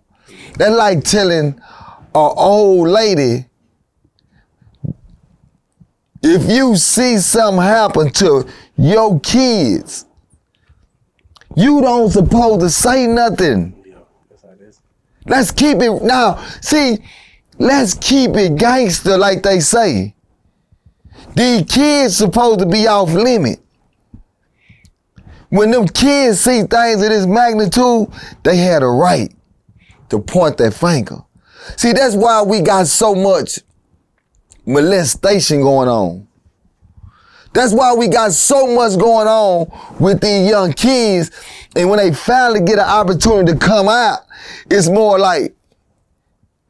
That's like telling an old lady, if you see something happen to your kids, you don't supposed to say nothing. Yeah, that's how it is. Let's keep it, now, see, let's keep it gangster like they say. These kids supposed to be off limit. When them kids see things of this magnitude, they had a right to point their finger. See, that's why we got so much molestation going on. That's why we got so much going on with these young kids. And when they finally get an opportunity to come out, it's more like,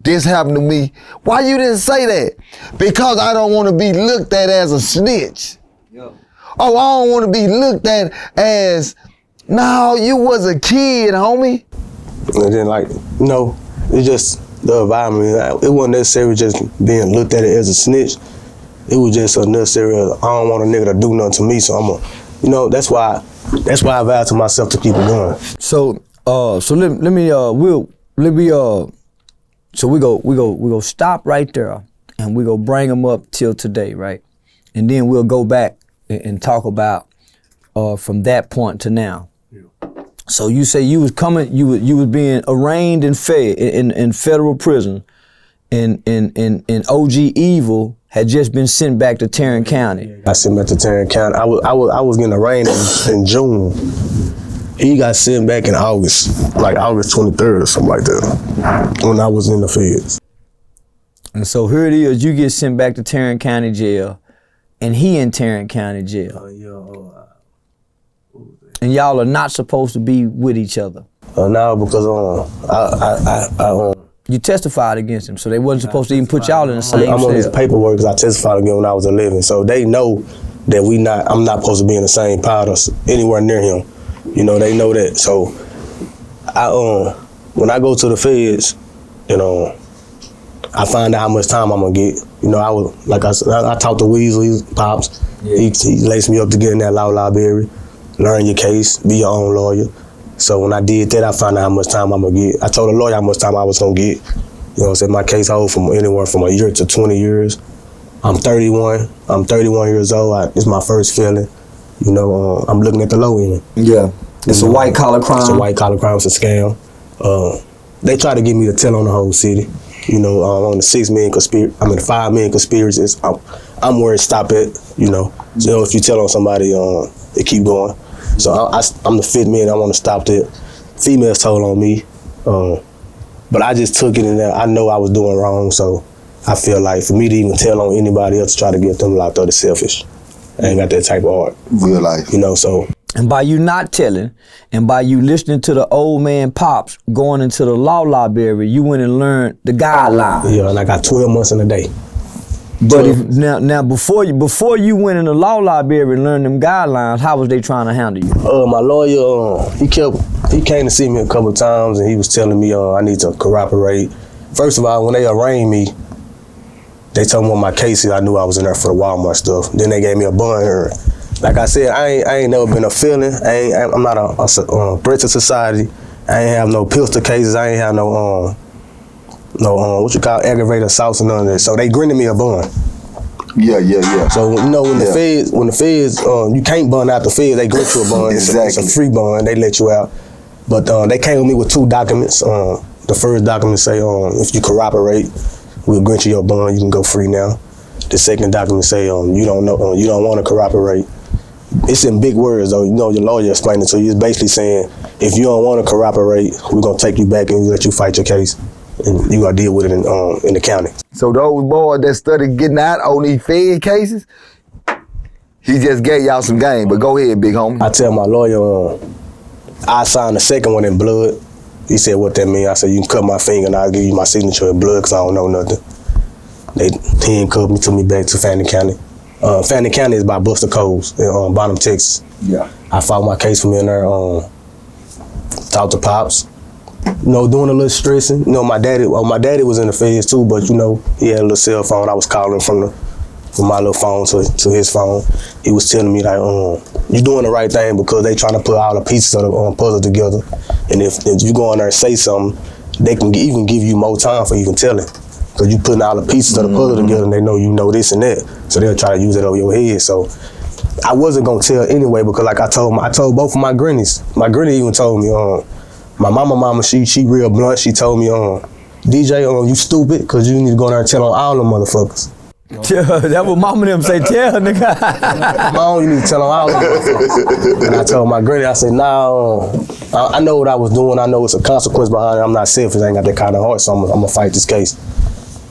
this happened to me. Why you didn't say that? Because I don't want to be looked at as a snitch. Yo. Oh, I don't want to be looked at as, no, you was a kid, homie. And then, like, you know, it's just the environment. It wasn't necessarily just being looked at it as a snitch. It was just unnecessary. I don't want a nigga to do nothing to me, so I'm gonna, you know, that's why I vowed to myself to keep it going. So we go stop right there, and we go bring them up till today, right? And then we'll go back and talk about from that point to now. So you say you was coming, you was being arraigned and fed in federal prison, and OG Evil had just been sent back to Tarrant County. I sent back to Tarrant County. I was getting arraigned in June. He got sent back in August, like August 23rd or something like that, when I was in the feds. And so here it is, you get sent back to Tarrant County Jail, and he in Tarrant County Jail. And y'all are not supposed to be with each other. No, because you testified against him, so they wasn't supposed to even put y'all in the same cell. I'm on his paperwork because I testified against him when I was 11, so they know that I'm not supposed to be in the same pod or anywhere near him. You know, they know that. So when I go to the feds, you know, I find out how much time I'm gonna get. You know, I talked to Weasley's pops. Yeah. He laced me up to get in that law library, learn your case, be your own lawyer. So when I did that, I found out how much time I'm gonna get. I told the lawyer how much time I was gonna get. You know, said my case hold from anywhere from a year to 20 years. I'm 31. I'm 31 years old. It's my first felony. You know, I'm looking at the low end. Yeah, it's a white collar crime. It's a white collar crime. It's a scam. They try to get me to tell on the whole city. You know, on the 6 million conspiracy. I mean, 5 million conspiracies. I'm worried. Stop it. You know, so if you tell on somebody, they keep going. So I'm the 5th man. I want to stop that. Females told on me, but I just took it in there. I know I was doing wrong, so I feel like for me to even tell on anybody else to try to get them locked up is selfish. I ain't got that type of heart. Real life. You know, so. And by you not telling, and by you listening to the old man pops going into the law library, you went and learned the guidelines. Yeah, and I got 12 months in a day. But now before you went in the law library and learned them guidelines, how was they trying to handle you? My lawyer, he came to see me a couple of times, and he was telling me I need to cooperate. First of all, when they arraigned me, they told me what my case is. I knew I was in there for the Walmart stuff. Then they gave me a bond hearing. Like I said, I ain't never been a felon. I'm not a threat to society. I ain't have no pistol cases. I ain't have no what you call aggravated assaults and none of that. So they granted me a bond. Yeah. So you know when the feds, you can't bond out the feds. They grant you a bond. Exactly. It's a free bond. They let you out. But they came with me with 2 documents. The first document say if you cooperate, we'll grant you your bond. You can go free now. The second document say you don't want to cooperate. It's in big words though. You know your lawyer explained it to you. It's basically saying if you don't want to cooperate, we're gonna take you back and let you fight your case, and you gotta deal with it in the county. So those boys that started getting out on these Fed cases, he just gave y'all some game. But go ahead, big homie. I tell my lawyer I signed the second one in blood. He said, what that mean? I said, you can cut my finger and I'll give you my signature in blood because I don't know nothing. They handcuffed me, took me back to Fannin County. Fannin County is by Buster Coles in Bonham, Texas. Yeah. I fought my case from in there, talked to Pops. You know, doing a little stressing. You know, my daddy was in the feds too, but you know, he had a little cell phone. I was calling from my little phone to his phone. He was telling me like, you're doing the right thing because they trying to put all the pieces of the puzzle together. And if you go in there and say something, they can even give you more time for even telling. Because you putting all the pieces of the puzzle together and they know you know this and that. So they'll try to use it over your head. So I wasn't gonna tell anyway because like I told both of my grannies. My granny even told me, my mama, she real blunt. She told me, DJ, you stupid because you need to go in there and tell on all them motherfuckers. That's what mama them say, tell nigga. Mom, you need to tell on all them motherfuckers. And I told my granny, I said, nah, I know what I was doing. I know it's a consequence behind it. I'm not selfish. I ain't got that kind of heart, so I'm gonna fight this case.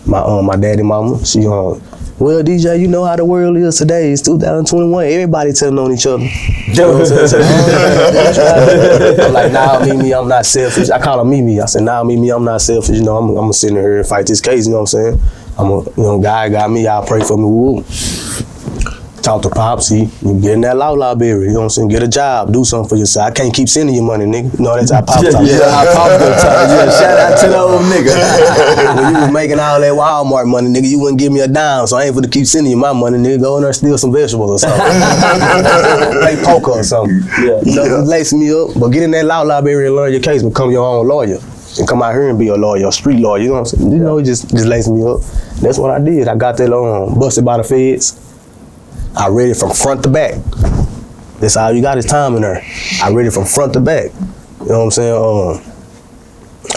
My daddy mama, she well, DJ, you know how the world is today. It's 2021. Everybody telling on each other. You know what I'm saying? I'm like, nah, Mimi, I'm not selfish. I call her Mimi. I said, nah, Mimi, I'm not selfish. You know, I'm gonna sit in here and fight this case. You know what I'm saying? God got me. Y'all pray for me. Woo. Talk to Pops. You get in that law library. You know what I'm saying? Get a job. Do something for yourself. I can't keep sending you money, nigga. You know, that's how Pops talk. Yeah, how Pops talk. Yeah, shout out to the old nigga. When you was making all that Walmart money, nigga, you wouldn't give me a dime, so I ain't finna keep sending you my money, nigga. Go in there and steal some vegetables or something. Play poker or something. Yeah. You know, lace me up. But get in that law library and learn your case. Become your own lawyer. And come out here and be a lawyer, a street lawyer. You know what I'm saying? You know, just lace me up. That's what I did. I got that busted by the feds. I read it from front to back. That's all you got is time in there. I read it from front to back. You know what I'm saying?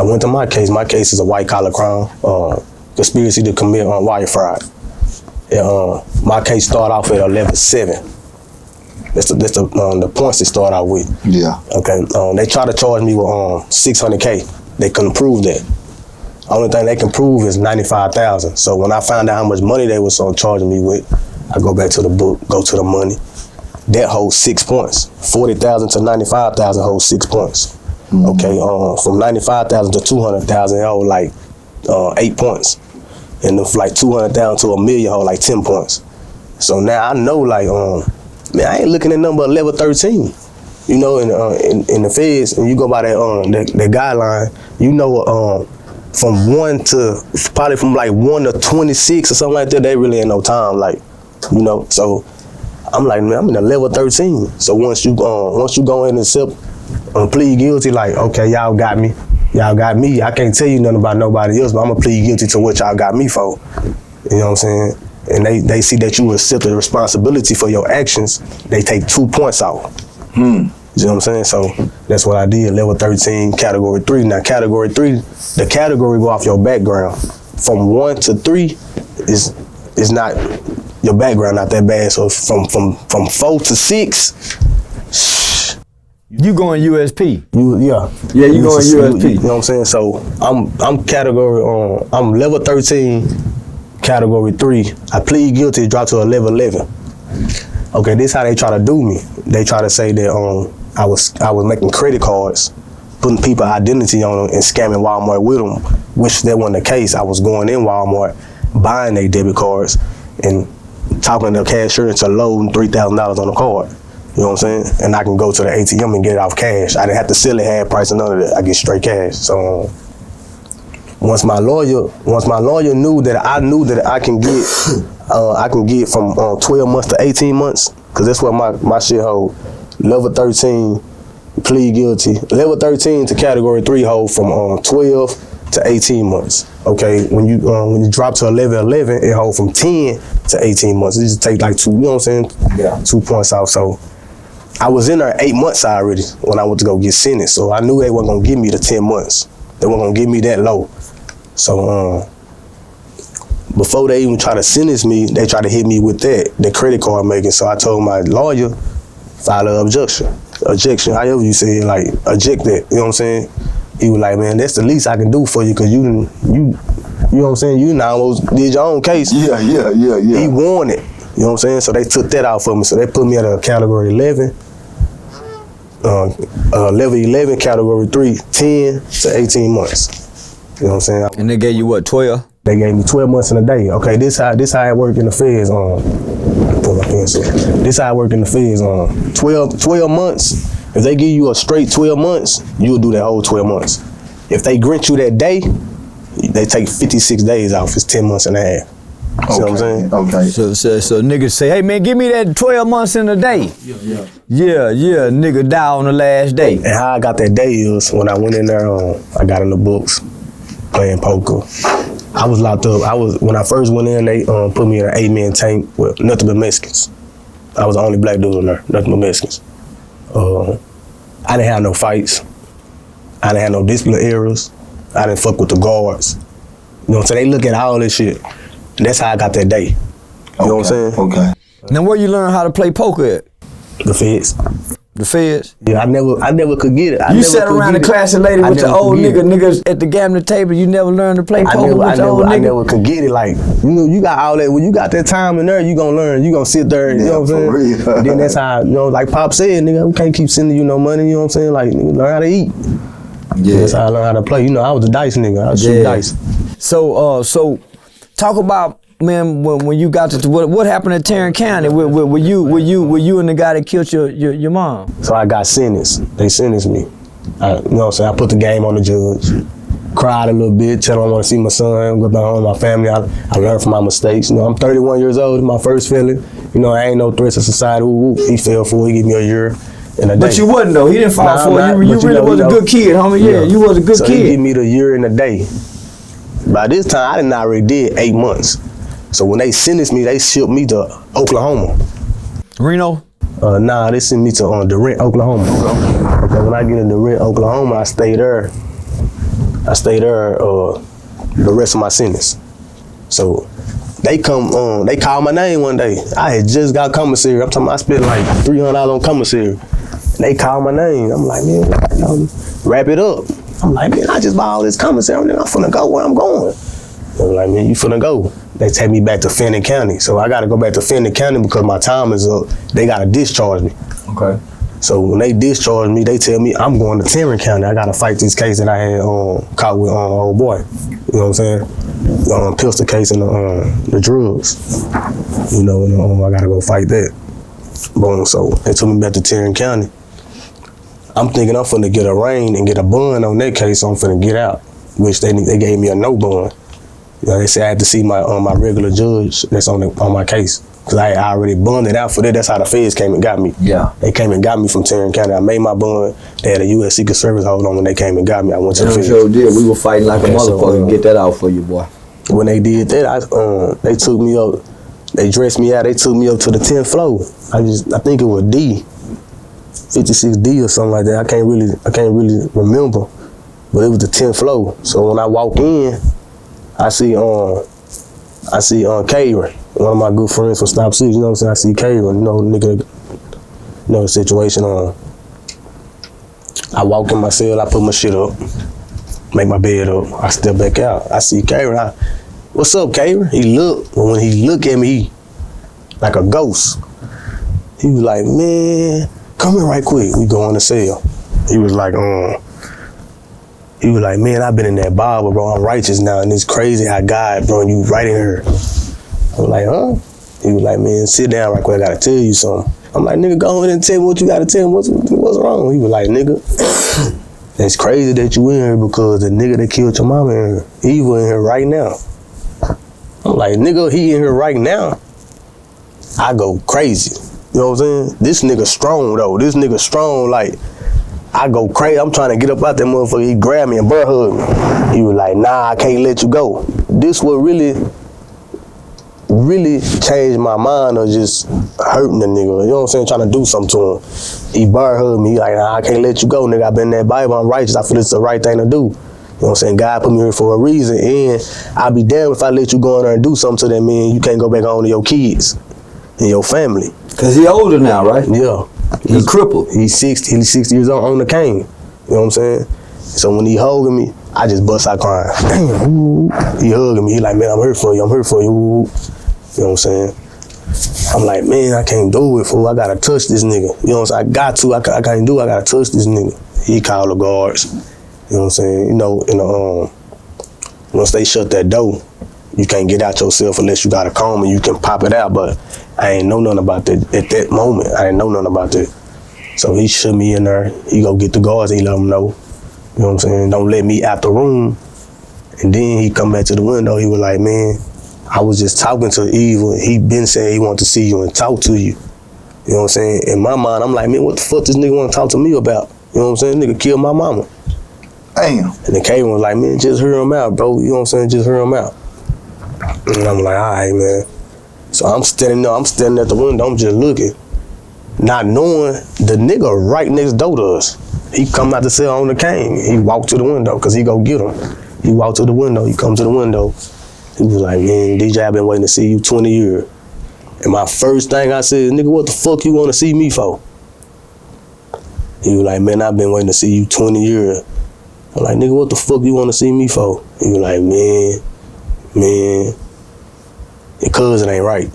I went to my case. My case is a white collar crime, conspiracy to commit wire fraud. My case started off at 11-7. That's the points they start out with. Yeah. Okay. They try to charge me with $600K. They couldn't prove that. Only thing they can prove is $95,000. So when I found out how much money they was charging me with, I go back to the book, go to the money. That holds 6 points. 40,000 to 95,000 holds 6 points. Mm-hmm. Okay. From 95,000 to 200,000, it hold like 8 points. And from like 200,000 to $1 million hold like 10 points. So now I know like man, I ain't looking at number 11, 13. You know, in the feds, and you go by that that guideline, you know, from 1 to probably from like 1 to 26 or something like that, they really ain't no time, like, you know. So I'm like, man, I'm in a level 13. So once you go in and accept plead guilty, like, okay, y'all got me. I can't tell you nothing about nobody else, but I'm gonna plead guilty to what y'all got me for. You know what I'm saying? And they see that you accept the responsibility for your actions, they take 2 points out. You know what I'm saying? So that's what I did, level 13, category 3. Now category 3, the category go off your background. From 1 to 3 is not, your background not that bad. So from 4 to 6, you going USP. Yeah, you going USP. You know what I'm saying? So I'm category I'm level 13, category 3. I plead guilty, drop to a level 11. Okay, this how they try to do me. They try to say that I was making credit cards, putting people's identity on them and scamming Walmart with them, which that wasn't the case. I was going in Walmart, buying their debit cards and talking to the cashier into loading $3,000 on the card. You know what I'm saying? And I can go to the ATM and get it off cash. I didn't have to sell it half price or none of that. I get straight cash. So once my lawyer knew that I can get from 12 months to 18 months, because that's what my shit hold. Level 13, plead guilty. Level 13 to category 3 hold from 12 to 18 months. Okay, when you drop to a level 11, it hold from 10 to 18 months. It just take like 2, you know what I'm saying? Yeah. 2 points off. So I was in there 8 months already when I went to go get sentenced. So I knew they weren't gonna give me the 10 months. They weren't gonna give me that low. So before they even try to sentence me, they try to hit me with the credit card making. So I told my lawyer, file an objection, however you say it, like eject that, you know what I'm saying? He was like, man, that's the least I can do for you, because you know what I'm saying? You almost did your own case. Yeah. He won it, you know what I'm saying? So they took that out for me. So they put me at a category 11, level 11, category 3, 10 to 18 months. You know what I'm saying? And they gave you what, 12? They gave me 12 months in a day. Okay, this how it work in the feds. Pull my pencil. This how it work in the feds. 12 months. If they give you a straight 12 months, you'll do that whole 12 months. If they grant you that day, they take 56 days off. It's 10 months and a half. See what I'm saying? Okay. So niggas say, hey man, give me that 12 months in a day. Yeah, nigga die on the last day. And how I got that day is when I went in there, I got in the books playing poker. I was locked up. When I first went in, they put me in an 8-man tank with nothing but Mexicans. I was the only black dude in there, nothing but Mexicans. I didn't have no fights. I didn't have no discipline errors. I didn't fuck with the guards. You know what I'm saying? They look at all this shit. And that's how I got that day. You know what I'm saying? Okay. Now where you learn how to play poker at? The feds. The feds? Yeah, I never could get it. You sat around the class lady with the old niggas at the gambling table. You never learned to play poker with the old nigga? I never could get it. Like, you know, you got all that. When you got that time in there, you gonna learn. You gonna sit there. You know what I'm saying? Then that's how, you know, like Pop said, nigga, we can't keep sending you no money. You know what I'm saying? Like, nigga, learn how to eat. Yeah. That's how I learned how to play. You know, I was a dice nigga. I was shoot dice. So talk about, man, when you got to what happened at Tarrant County? Were you and the guy that killed your mom? So I got sentenced. They sentenced me. You know what I'm saying? I put the game on the judge. Cried a little bit, tell him I want to see my son, go back home, my family. I learned from my mistakes. You know, I'm 31 years old. My first felony. You know, I ain't no threats to society. Ooh, he fell for it. He gave me a year and a day. But you wasn't though. He didn't fall for it. You really was a good kid, homie. Yeah, you was a good kid. So he gave me the year and a day. By this time, I already did 8 months. So when they sentenced me, they shipped me to Oklahoma. Reno? Nah, they sent me to Durant, Oklahoma. Okay, when I get in Durant, Oklahoma, I stayed there the rest of my sentence. So they called my name one day. I had just got commissary. I'm talking about I spent like $300 on commissary. They called my name. I'm like, man, wrap it up. I'm like, man, I just bought all this commissary. I'm finna go where I'm going. I'm like, man, you finna go. They take me back to Fenton County. So I gotta go back to Fenton County because my time is up. They gotta discharge me. Okay. So when they discharge me, they tell me I'm going to Tarrant County. I gotta fight this case that I had caught with old boy. You know what I'm saying? Pistol case and the drugs. You know, and I gotta go fight that. Boom. So they took me back to Tarrant County. I'm thinking I'm finna get a rain and get a bond on that case, so I'm finna get out. Which they gave me a no bond. You know, they said I had to see my regular judge that's on my case. Cause I already bonded out for that. That's how the feds came and got me. Yeah. They came and got me from Tarrant County. I made my bond. They had a U.S. Secret Service hold on when they came and got me. I went to the feds. Sure did. We were fighting like a motherfucker to get that out for you, boy. When they did that, they took me up. They dressed me out. They took me up to the 10th floor. I think it was D, 56D or something like that. I can't really remember, but it was the 10th floor. So when I walk in, I see Karen, one of my good friends from Stop6. You know what I'm saying? I see Karen. You know, nigga, you know the situation. I walk in my cell. I put my shit up, make my bed up. I step back out. I see Karen. What's up, Karen? He looked, but when he looked at me, he like a ghost. He was like, man, come here right quick. We go in the cell. He was like, man, I've been in that Bible, bro. I'm righteous now, and it's crazy how God, bro, you right in here. I was like, huh? He was like, man, sit down right quick. I gotta tell you something. I'm like, nigga, go ahead and tell me what you gotta tell me. What's wrong? He was like, nigga, it's crazy that you in here because the nigga that killed your mama in here, evil in here right now. I'm like, nigga, he in here right now. I go crazy. You know what I'm saying? This nigga strong though. This nigga strong, like, I go crazy. I'm trying to get up out that motherfucker. He grabbed me and butt hugged me. He was like, nah, I can't let you go. This what really changed my mind of just hurting the nigga. You know what I'm saying? Trying to do something to him. He butt hugged me. He like, nah, I can't let you go, nigga. I been in that Bible. I'm righteous. I feel it's the right thing to do. You know what I'm saying? God put me here for a reason. And I'll be damned if I let you go in there and do something to that man. You can't go back home to your kids and your family. Cause he older now, right? Yeah. He's crippled. He's 60 years old on the cane. You know what I'm saying? So when he hugging me, I just bust out crying. Damn, ooh. He hugging me. He like, man, I'm here for you. I'm here for you. Ooh. You know what I'm saying? I'm like, man, I can't do it, fool. I gotta touch this nigga. You know what I'm saying? I got to. I can't do it. I gotta touch this nigga. He called the guards. You know what I'm saying? You know, once they shut that door, you can't get out yourself unless you got a comb and you can pop it out. But I ain't know nothing about that at that moment. I didn't know nothing about that. So he shut me in there. He go get the guards. He let them know. You know what I'm saying? Don't let me out the room. And then he come back to the window. He was like, man, I was just talking to Evil. He been saying he wanted to see you and talk to you. You know what I'm saying? In my mind, I'm like, man, what the fuck this nigga want to talk to me about? You know what I'm saying? Nigga killed my mama. Damn. And the Karen was like, man, just hear him out, bro. You know what I'm saying? Just hear him out. And I'm like, all right, man. So I'm standing there, I'm standing at the window, I'm just looking, not knowing the nigga right next door to us. He come out the cell on the cane. He walked to the window, cause he go get him. He walked to the window, he come to the window. He was like, man, DJ, I've been waiting to see you 20 years. And my first thing I said, nigga, what the fuck you wanna see me for? He was like, man, I've been waiting to see you 20 years. I'm like, nigga, what the fuck you wanna see me for? He was like, man, your cousin ain't right.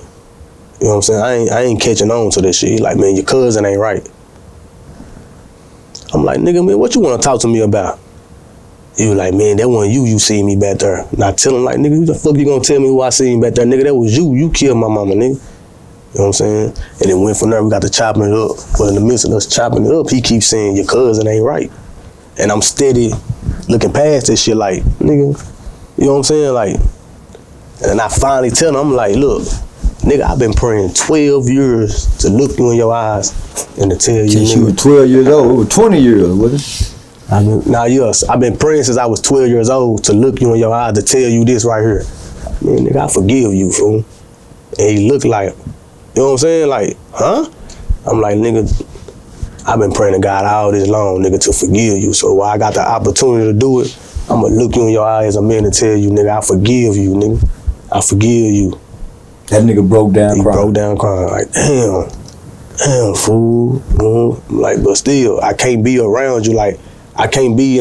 You know what I'm saying? I ain't catching on to this shit. He like, man, your cousin ain't right. I'm like, nigga, man, what you want to talk to me about? He was like, man, that wasn't you see me back there. And I tell him like, nigga, who the fuck you gonna tell me who I seen back there? Nigga, that was you. You killed my mama, nigga. You know what I'm saying? And then went from there, we got to chopping it up. But in the midst of us chopping it up, he keeps saying, your cousin ain't right. And I'm steady looking past this shit like, nigga, you know what I'm saying? Like, and I finally tell him, I'm like, look, nigga, I've been praying 12 years to look you in your eyes and to tell you. Since you were 12 years old, it was 20 years, wasn't it? Yes, I've been praying since I was 12 years old to look you in your eyes to tell you this right here. Man, nigga, I forgive you, fool. And he looked like, you know what I'm saying? Like, huh? I'm like, nigga, I've been praying to God all this long, nigga, to forgive you. So while I got the opportunity to do it, I'm gonna look you in your eyes as a man and tell you, nigga, I forgive you, nigga. I forgive you. That nigga broke down He crying. broke down crying, like, damn, fool. Like, but still, I can't be around you. Like, I can't be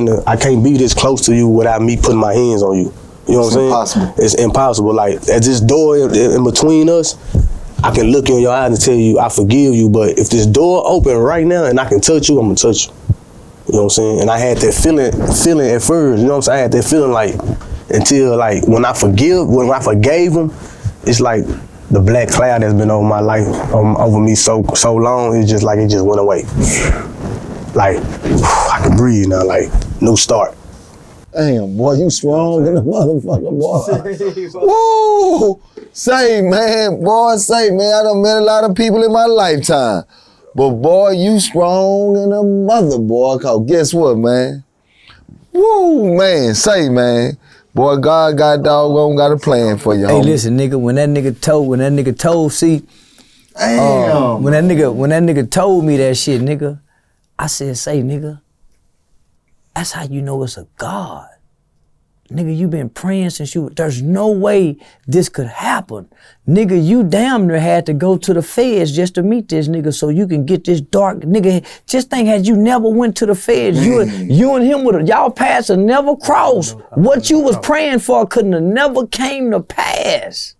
this close to you without me putting my hands on you. You know what I'm saying? Impossible. It's impossible. Like, at this door in between us, I can look you in your eyes and tell you I forgive you, but if this door open right now and I can touch you, I'm gonna touch you. You know what I'm saying? And I had that feeling at first, you know what I'm saying? I had that feeling like, until like, when I forgave him, it's like the black cloud that's been over my life, over me so long, it just went away. Like, I can breathe now, like, new start. Damn, boy, you strong in the motherfucker, boy. Woo! Say, man, boy, I done met a lot of people in my lifetime. But boy, you strong in the mother, boy, cause guess what, man? Woo, man, say, man. Boy, God got a plan for you, Hey, homie. listen, nigga, when that nigga told, see, Damn. when that nigga told me that shit, nigga, I said, say, nigga, that's how you know it's a God. Nigga, you been praying since there's no way this could happen. Nigga, you damn near had to go to the feds just to meet this nigga so you can get this dark, nigga, just think had you never went to the feds, you and him y'all paths have never crossed. What you was praying for couldn't have never came to pass.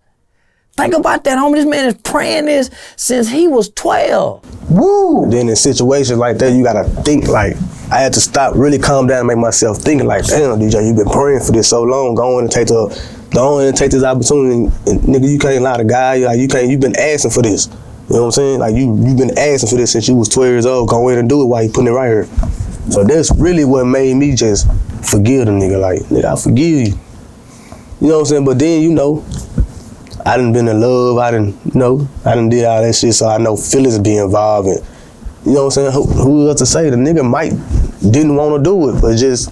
Think about that, homie. This man is praying this since he was 12. Woo! Then in situations like that, you gotta think like, I had to stop, really calm down and make myself think like, damn, DJ, you been praying for this so long, go on and take this opportunity. And nigga, you can't lie to God, like you've been asking for this. You know what I'm saying? Like you've been asking for this since you was 12 years old, go in and do it while you putting it right here. So that's really what made me just forgive the nigga, like, nigga, I forgive you. You know what I'm saying? But then, you know, I done been in love, I done did all that shit, so I know feelings be involved. And, you know what I'm saying? Who else to say? The nigga didn't want to do it, but just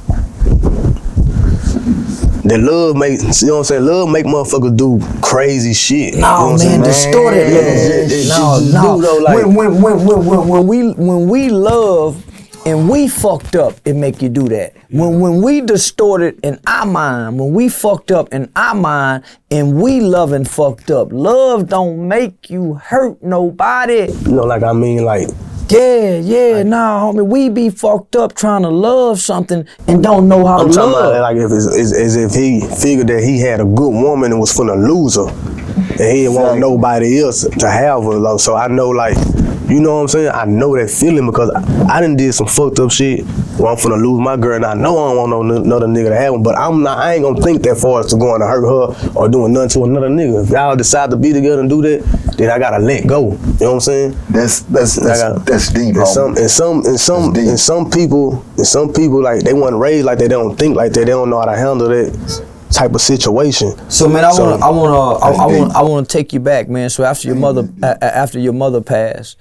that love make, you know what I'm saying? Love make motherfuckers do crazy shit. No, you know what man, I'm distorted love. No. When we love and we fucked up, it make you do that. When we distorted in our mind, when we fucked up in our mind, and we love and fucked up, love don't make you hurt nobody. You know, like I mean, like. Yeah, nah, homie, we be fucked up trying to love something and don't know how to I'm talking love. about like if it's as if he figured that he had a good woman and was finna lose her, and he didn't want nobody else to have her. Like, so I know, like, you know what I'm saying? I know that feeling because I done did some fucked up shit where I'm finna lose my girl, and I know I don't want another nigga to have one, but I ain't gonna think that far as to going to hurt her or doing nothing to another nigga. If y'all decide to be together and do that, then I gotta let go. You know what I'm saying? That's deep, and some people like they weren't raised like that. They don't think like that. They don't know how to handle that type of situation. So man, I want to take you back, man. So after your mother passed,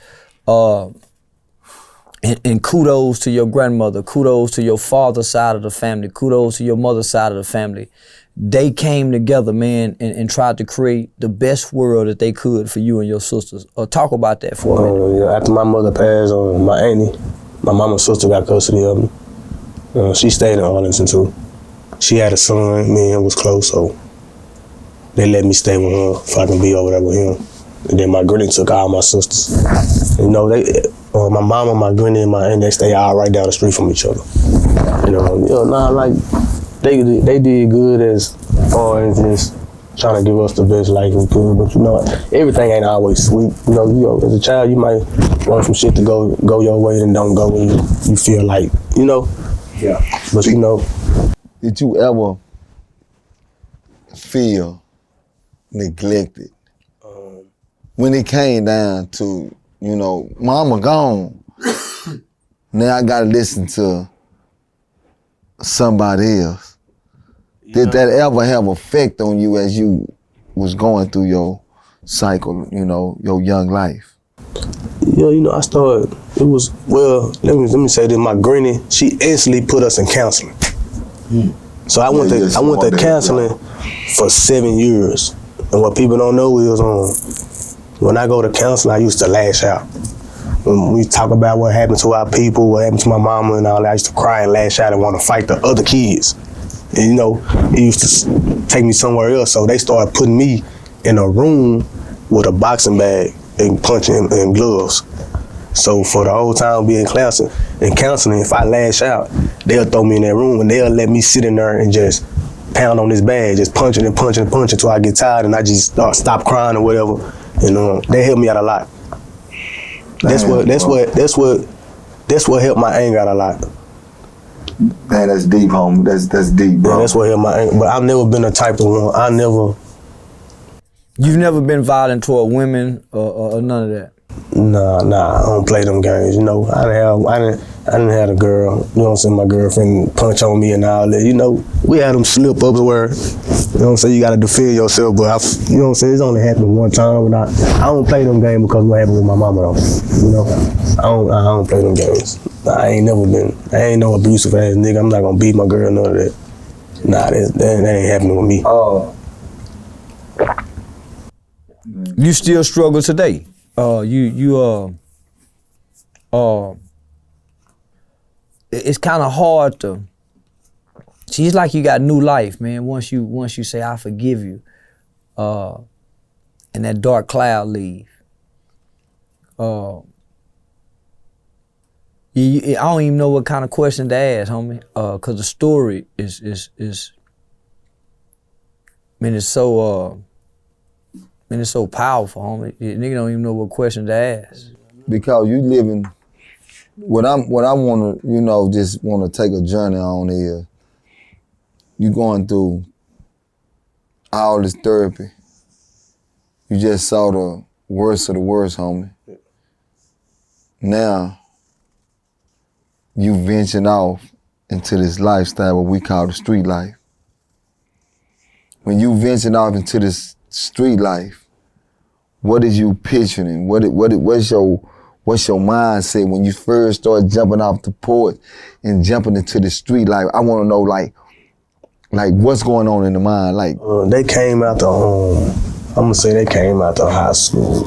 and kudos to your grandmother, kudos to your father's side of the family, kudos to your mother's side of the family. They came together, man, and tried to create the best world that they could for you and your sisters. Talk about that for a minute. Yeah, after my mother passed, my auntie, my mama's sister got custody of me. She stayed in Arlington too. She had a son, me and him was close, so they let me stay with her if I can be over there with him. And then my granny took all my sisters. You know, my mama, my granny, and my aunt, they stay all right down the street from each other. Like they did good as far as just trying to give us the best life we could. But you know, everything ain't always sweet. You know, as a child, you might want some shit to go your way and don't go when you feel like, you know. Yeah. But you know. Did you ever feel neglected when it came down to, you know, mama gone, now I gotta listen to somebody else? Did that ever have effect on you as you was going through your cycle, you know, your young life? Yeah, you know, let me say this, my granny, she instantly put us in counseling. So I went to counseling for 7 years. And what people don't know is when I go to counseling, I used to lash out. When we talk about what happened to our people, what happened to my mama and all that, I used to cry and lash out and want to fight the other kids. And you know, it used to take me somewhere else. So they started putting me in a room with a boxing bag and punching and gloves. So for the whole time being class and counseling, if I lash out, they'll throw me in that room and they'll let me sit in there and just pound on this bag, just punching and punching and punching until I get tired and I just stop crying or whatever. And they helped me out a lot. That's what helped my anger out a lot. Man, that's deep, homie. That's deep, bro. Yeah, that's what helped my anger. But I've never been a type of one. You've never been violent toward women or none of that? Nah, I don't play them games. You know, I didn't have a girl. You know what I'm saying? My girlfriend punch on me and all that. You know, we had them slip ups where, you know what I'm saying? You gotta defend yourself. But you know what I'm saying? It's only happened one time. And I don't play them games because what happened with my mama though. You know, I don't play them games. I ain't no abusive ass nigga. I'm not gonna beat my girl, none of that. Nah, that ain't happening with me. You still struggle today? It's kind of hard to. See, it's like you got new life, man. Once you say I forgive you, and that dark cloud leave. I don't even know what kind of question to ask, homie. Cause the story is it's so powerful, homie. Nigga don't even know what question to ask. Because you living, what I wanna, you know, just wanna take a journey on is, you going through all this therapy. You just saw the worst of the worst, homie. Now, you venturing off into this lifestyle, what we call the street life. When you venturing off into this street life, what is you picturing? What's your mindset when you first start jumping off the porch and jumping into the street life? I want to know, like what's going on in the mind? Like they came out the I'm gonna say they came out the high school.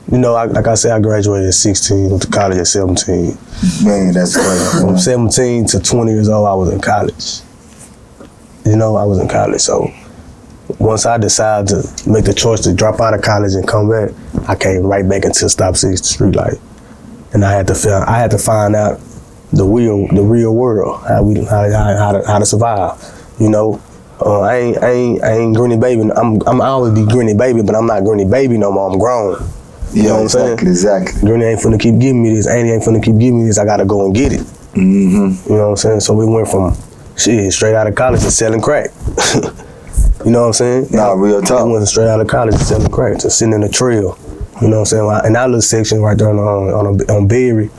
You know, like I said, I graduated at 16, went to college at 17. Man, that's crazy. From 17 to 20 years old, I was in college. You know, I was in college, so once I decided to make the choice to drop out of college and come back, I came right back into Stop6, the street life, and I had to find out the real world, how to survive. You know, I ain't Granny Baby. I'm always be Granny Baby, but I'm not Granny Baby no more. I'm grown. You know what I'm saying? Exactly. Granny ain't finna keep giving me this. Auntie ain't finna keep giving me this. I gotta go and get it. Mm-hmm. You know what I'm saying? So we went from straight out of college to selling crack. You know what I'm saying? Nah, real talk. We went straight out of college to selling crack, to sitting in the trail. You know what I'm saying? In our little section right there on Dewberry,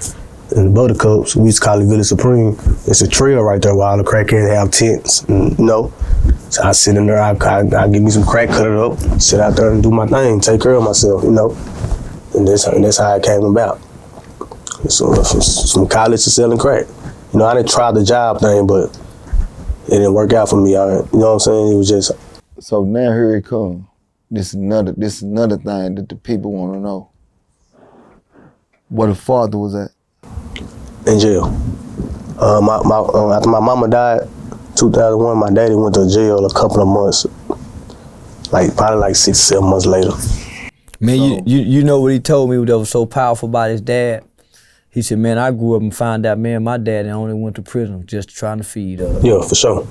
in the Buttercups, we used to call it Village Supreme. It's a trail right there where all the crackheads have tents, and, you know. So I sit in there, I give me some crack, cut it up, sit out there and do my thing, take care of myself, you know. And that's how it came about. So from college to selling crack. You know, I didn't try the job thing, but it didn't work out for me. You know what I'm saying? It was just. So now here it comes. This is another thing that the people want to know. Where the father was at? In jail. After my mama died, 2001, my daddy went to jail a couple of months, probably 6 or 7 months later. Man, so, you know what he told me that was so powerful about his dad? He said, man, I grew up and found out, man, my daddy only went to prison just trying to feed us. Yeah, for sure.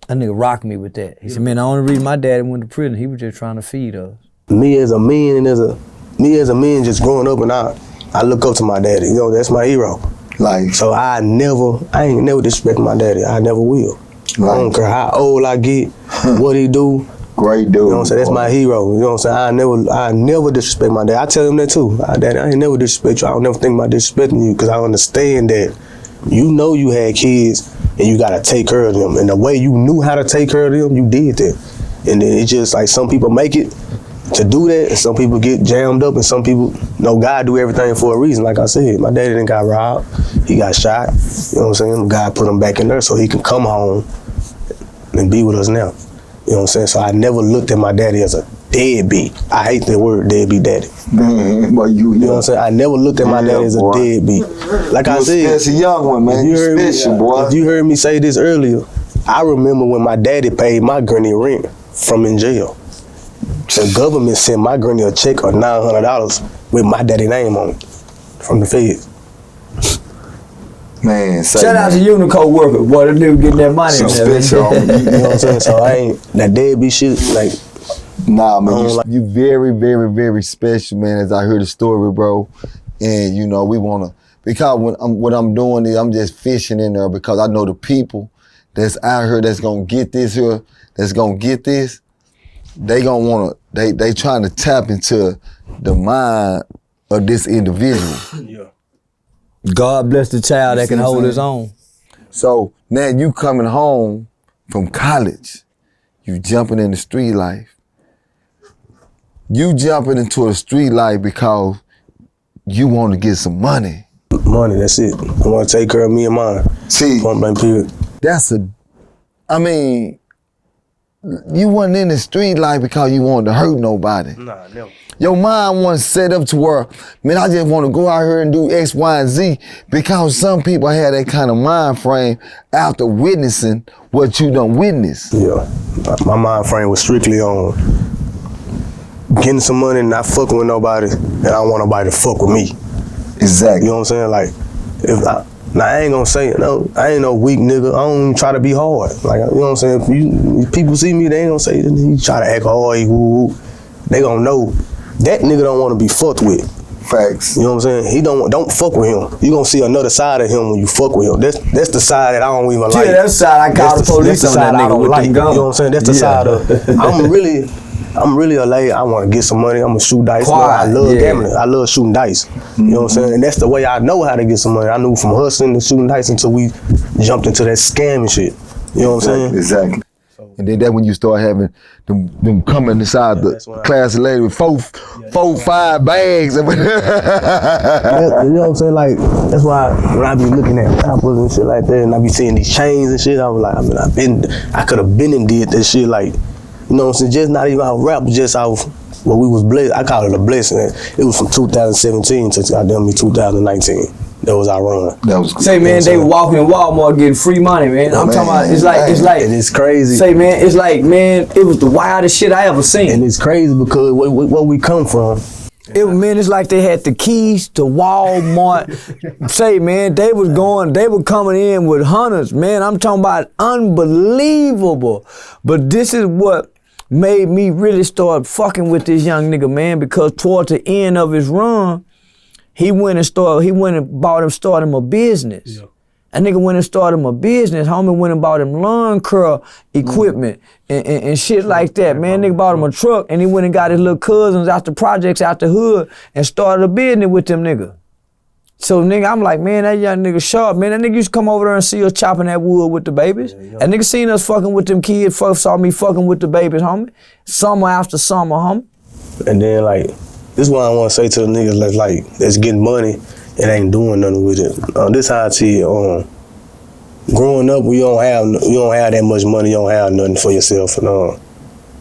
That nigga rocked me with that. He said, man, the only reason my daddy went to prison, he was just trying to feed us. Me as a man just growing up, and I look up to my daddy. You know, that's my hero. Like, so I ain't never disrespect my daddy. I never will. Like, I don't care how old I get, what he do. Great dude. You know what I'm saying? That's my hero. You know what I'm saying? I never disrespect my dad. I tell him that too. Daddy, I ain't never disrespect you. I don't never think about disrespecting you, because I understand that you know you had kids and you gotta take care of them. And the way you knew how to take care of them, you did that. And then it's just like some people make it to do that, and some people get jammed up, and some people, God do everything for a reason. Like I said, my daddy didn't got robbed. He got shot. You know what I'm saying? God put him back in there so he can come home and be with us now. You know what I'm saying? So I never looked at my daddy as a deadbeat. I hate that word, deadbeat daddy. Man, well, you know what I'm saying? I never looked at my daddy as a deadbeat. Like I said, you're a young one, man. You special, boy. If you heard me say this earlier, I remember when my daddy paid my granny rent from in jail. The government sent my granny a check of $900 with my daddy name on it from the feds. Man, shout out to Unico worker, boy. That nigga getting that money. So special. You know what I'm saying? So I ain't that deadbeat shit. Like, nah, man, you very, very, very special, man. As I hear the story, bro, and you know we wanna because what I'm doing is I'm just fishing in there because I know the people that's out here that's gonna get this here, that's gonna get this. They gonna wanna they trying to tap into the mind of this individual. yeah. God bless the child that can hold his own. So now you coming home from college, you jumping in the street life. You jumping into a street life because you want to get some money. Money, that's it. I want to take care of me and mine. See, Point blank period. I mean, you wasn't in the street life because you wanted to hurt nobody. Nah, never. Your mind wasn't set up to where, man, I just want to go out here and do X, Y, and Z because some people have that kind of mind frame after witnessing what you done witnessed. Yeah, my mind frame was strictly on getting some money and not fucking with nobody, and I don't want nobody to fuck with me. Exactly. You know what I'm saying? Like, I ain't gonna say it, no, I ain't no weak nigga. I don't even try to be hard. Like, you know what I'm saying? If people see me, they ain't gonna say, he try to act hard, woo. They gonna know that nigga don't want to be fucked with. Facts. You know what I'm saying? He don't fuck with him. You gonna see another side of him when you fuck with him. That's the side that I don't even like. Yeah, that's the side I call the police on that nigga with them guns. You know what I'm saying? That's the side of I'm really a lady. I want to get some money. I'm gonna shoot dice. I love gambling. I love shooting dice. You know what I'm saying? And that's the way I know how to get some money. I knew from hustling to shooting dice until we jumped into that scamming shit. You know what I'm saying? Exactly. And then that's when you start having them coming inside the class of lady with four, 5 bags. You know what I'm saying? Like, that's why when I be looking at rappers and shit like that, and I be seeing these chains and shit, I was like, I could have been and did that shit. Like, you know what I'm saying? Just not even out rap, just out what we was blessed. I call it a blessing. It was from 2017 to goddamn me 2019. That was our run. That was good. Say, man, they were walking in Walmart getting free money, man. I'm talking about, it's like, and it's crazy. Say, man, it's like, man, it was the wildest shit I ever seen. And it's crazy because where we come from. Man, it's like they had the keys to Walmart. Say, man, they were coming in with hundreds, man. I'm talking about unbelievable. But this is what made me really start fucking with this young nigga, man, because toward the end of his run, he went and started him a business. Yeah. That nigga went and started him a business. Homie went and bought him lawn curl equipment and shit like that. Man, nigga bought him a truck and he went and got his little cousins out the projects, out the hood and started a business with them nigga. So nigga, I'm like, man, that young nigga sharp, man. That nigga used to come over there and see us chopping that wood with the babies. Yeah. That nigga seen us fucking with them kids, saw me fucking with the babies, homie. Summer after summer, homie. And then like, this is what I want to say to the niggas that's getting money and ain't doing nothing with it. This how I see it. Growing up, you don't have that much money. You don't have nothing for yourself. And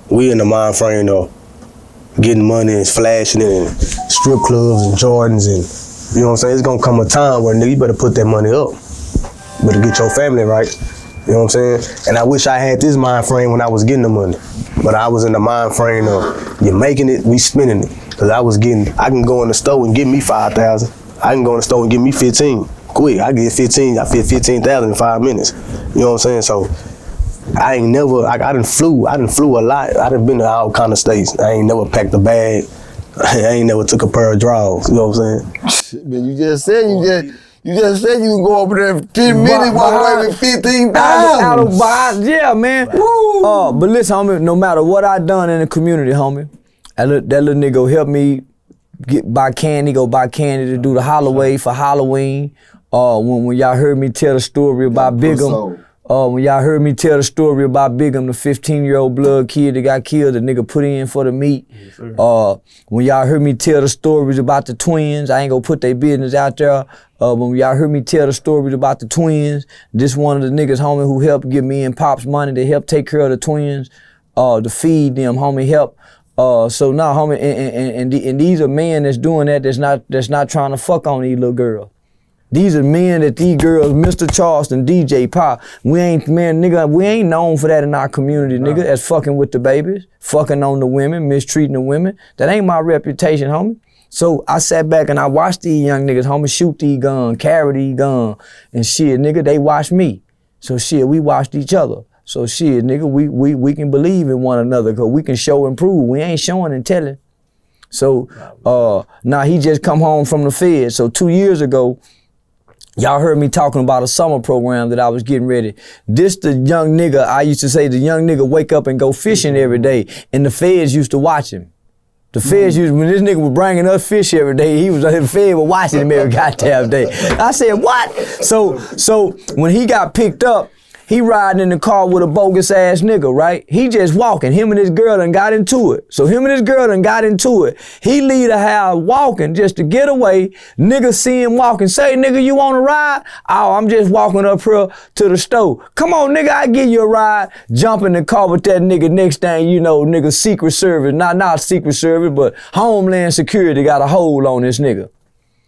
we in the mind frame of getting money and flashing it and strip clubs and Jordans and you know what I'm saying. It's gonna come a time where nigga, you better put that money up. You better get your family right. You know what I'm saying? And I wish I had this mind frame when I was getting the money, but I was in the mind frame of you're making it, we spending it. Cause I can go in the store and get me 5,000. I can go in the store and get me 15. Quick, I get 15, I fit 15,000 in 5 minutes. You know what I'm saying? So I done flew a lot. I done been to all kind of states. I ain't never packed a bag. I ain't never took a pair of drawers. You know what I'm saying? Man, you just said you can go over there 10 minutes, walk away with 15,000. Yeah, man. But listen, homie, no matter what I done in the community, homie, that little nigga help me buy candy to do the Holloway for Halloween. When y'all heard me tell the story about Bigum, when y'all heard me tell the story about Bigum, the 15-year-old blood kid that got killed, the nigga put in for the meat. Yes, when y'all heard me tell the stories about the twins, I ain't gonna put their business out there. When y'all heard me tell the stories about the twins, this one of the niggas, homie, who helped give me and Pops money to help take care of the twins, to feed them, homie, help. So now, homie, and these are men that's doing that, that's not trying to fuck on these little girls. These are men that these girls, Mr. Charleston, DJ Pop, we ain't known for that in our community, nigga, as fucking with the babies, fucking on the women, mistreating the women. That ain't my reputation, homie. So I sat back and I watched these young niggas, homie, shoot these guns, carry these guns, and shit, nigga, they watched me. So shit, we watched each other. So shit, nigga, we can believe in one another because we can show and prove. We ain't showing and telling. So now he just come home from the Fed. So 2 years ago, y'all heard me talking about a summer program that I was getting ready. This the young nigga, I used to say the young nigga wake up and go fishing every day, and the feds used to watch him. The feds used, when this nigga was bringing us fish every day, the feds were watching him every goddamn day. I said, what? So when he got picked up, he riding in the car with a bogus ass nigga, right? He just walking. Him and his girl done got into it. So him and his girl done got into it. He leave the house walking just to get away. Nigga see him walking. Say, nigga, you want a ride? Oh, I'm just walking up here to the store. Come on, nigga, I give you a ride. Jump in the car with that nigga. Next thing you know, nigga, Secret Service, not Secret Service, but Homeland Security got a hold on this nigga.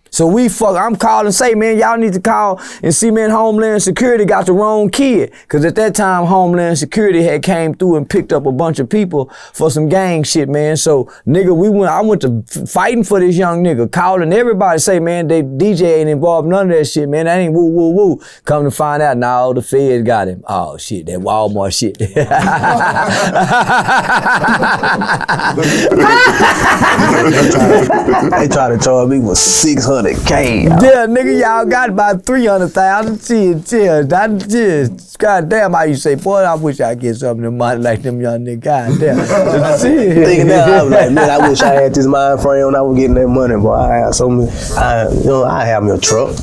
So I'm calling, say, man, y'all need to call and see, man, Homeland Security got the wrong kid. Cause at that time, Homeland Security had came through and picked up a bunch of people for some gang shit, man. So nigga, I went to fighting for this young nigga, calling everybody, say, man, DJ ain't involved, none of that shit, man. That ain't woo, woo, woo. Come to find out, now the feds got him. Oh shit, that Walmart shit. They try to charge me with $600K. Yeah, nigga, y'all got about 300,000. Shit. Goddamn, how you say, boy, I wish I get some of the money like them young niggas. Goddamn. Thinking that, I was like, man, I wish I had this mind frame when I was getting that money, boy. I have so many, I have me a truck.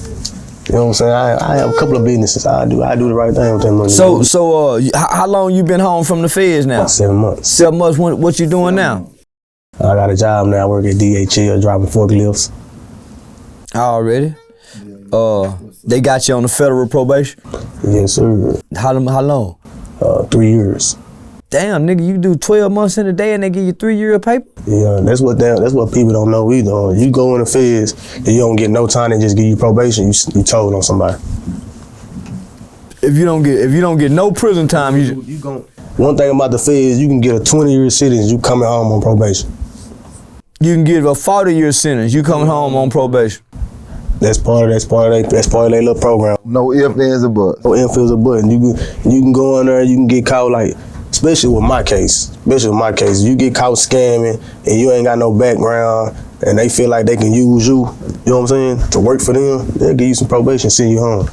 You know what I'm saying? I have a couple of businesses. I do the right thing with that money. So how long you been home from the feds now? About 7 months. 7 months. What you doing now? I got a job now. I work at DHL driving forklifts. Already? They got you on the federal probation? Yes, sir. How long? 3 years. Damn, nigga, you do 12 months in a day and they give you 3 year paper? Yeah, that's what people don't know either. You go in the feds and you don't get no time, they just give you probation. You told on somebody. If you don't get no prison time, you go. One thing about the feds, you can get a 20-year sentence. You coming home on probation. You can get a 40-year sentence. You coming home on probation. That's part of their little program. No ifs, ands, or buts. No ifs, ands, or buts. You can go in there and you can get caught, like, especially with my case, you get caught scamming and you ain't got no background and they feel like they can use you, you know what I'm saying, to work for them, they'll give you some probation, send you home.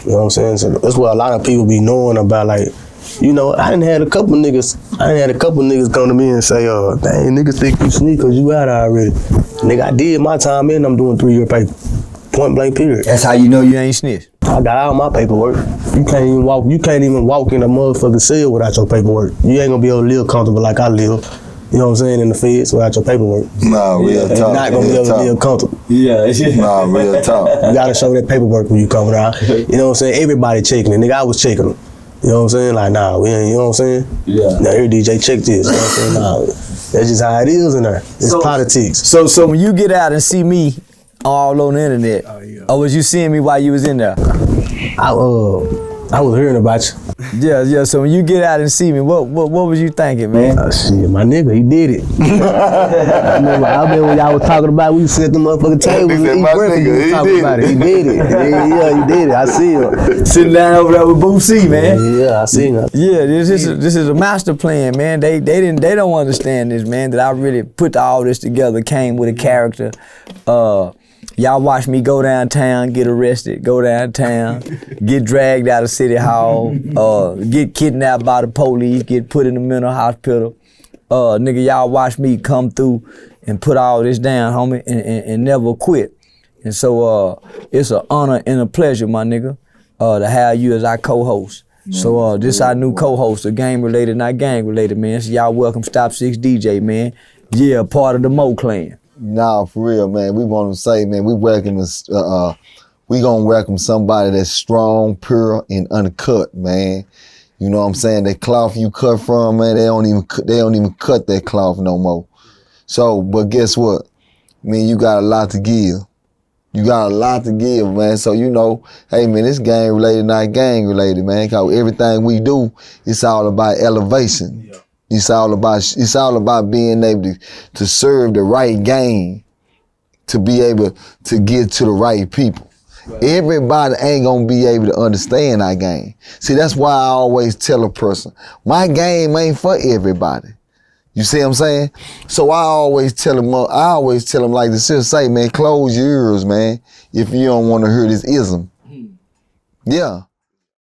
You know what I'm saying? So that's what a lot of people be knowing about, like, you know, I done had a couple niggas come to me and say, dang, niggas think you sneak cause you out already. Nigga, I did my time and I'm doing 3 year paper. Point blank period. That's how you know you ain't snitch. I got all my paperwork. You can't even walk in a motherfucking cell without your paperwork. You ain't gonna be able to live comfortable like I live. You know what I'm saying, in the feds without your paperwork. Nah, real talk. You're not gonna be able to live comfortable. Yeah. Nah, real talk. You gotta show that paperwork when you come around. You know what I'm saying? Everybody checking it. Nigga, I was checking them. You know what I'm saying? Like, nah, we ain't, you know what I'm saying? Yeah. Now, here, DJ, check this. You know what I'm saying? Nah, that's just how it is in there. It's politics. So when you get out and see me all on the internet, or was you seeing me while you was in there? I was hearing about you. Yeah. So when you get out and see me, what was you thinking, man? Shit, my nigga, he did it. I remember when y'all was talking about it, we set the motherfucking table and eat breakfast. We was talking about it. He did it. Yeah, he did it. I see him. Sitting down over there with Boosie, man. Yeah, I seen him. Yeah, this is a master plan, man. They don't understand this, man. That I really put all this together, came with a character. Y'all watch me go downtown, get arrested, go downtown, get dragged out of City Hall, get kidnapped by the police, get put in the mental hospital. Nigga, y'all watch me come through and put all this down, homie, and never quit. And so it's an honor and a pleasure, my nigga, to have you as our co-host. So this our new co-host, a game-related, not gang-related, man. So y'all welcome Stop6 DJ, man. Yeah, part of the Mo clan. Nah, for real, man. We want to say, man, we gonna welcome somebody that's strong, pure, and uncut, man. You know what I'm saying? That cloth you cut from, man, they don't even cut that cloth no more. So, but guess what? I mean, you got a lot to give. You got a lot to give, man. So, you know, hey, man, this game related, not gang related, man. Cause everything we do, it's all about elevation. Yeah. It's all about being able to serve the right game, to be able to get to the right people. Right. Everybody ain't gonna be able to understand our game. See, that's why I always tell a person, my game ain't for everybody. You see what I'm saying? So I always tell them like the sister say, man, close your ears, man, if you don't want to hear this ism. Yeah.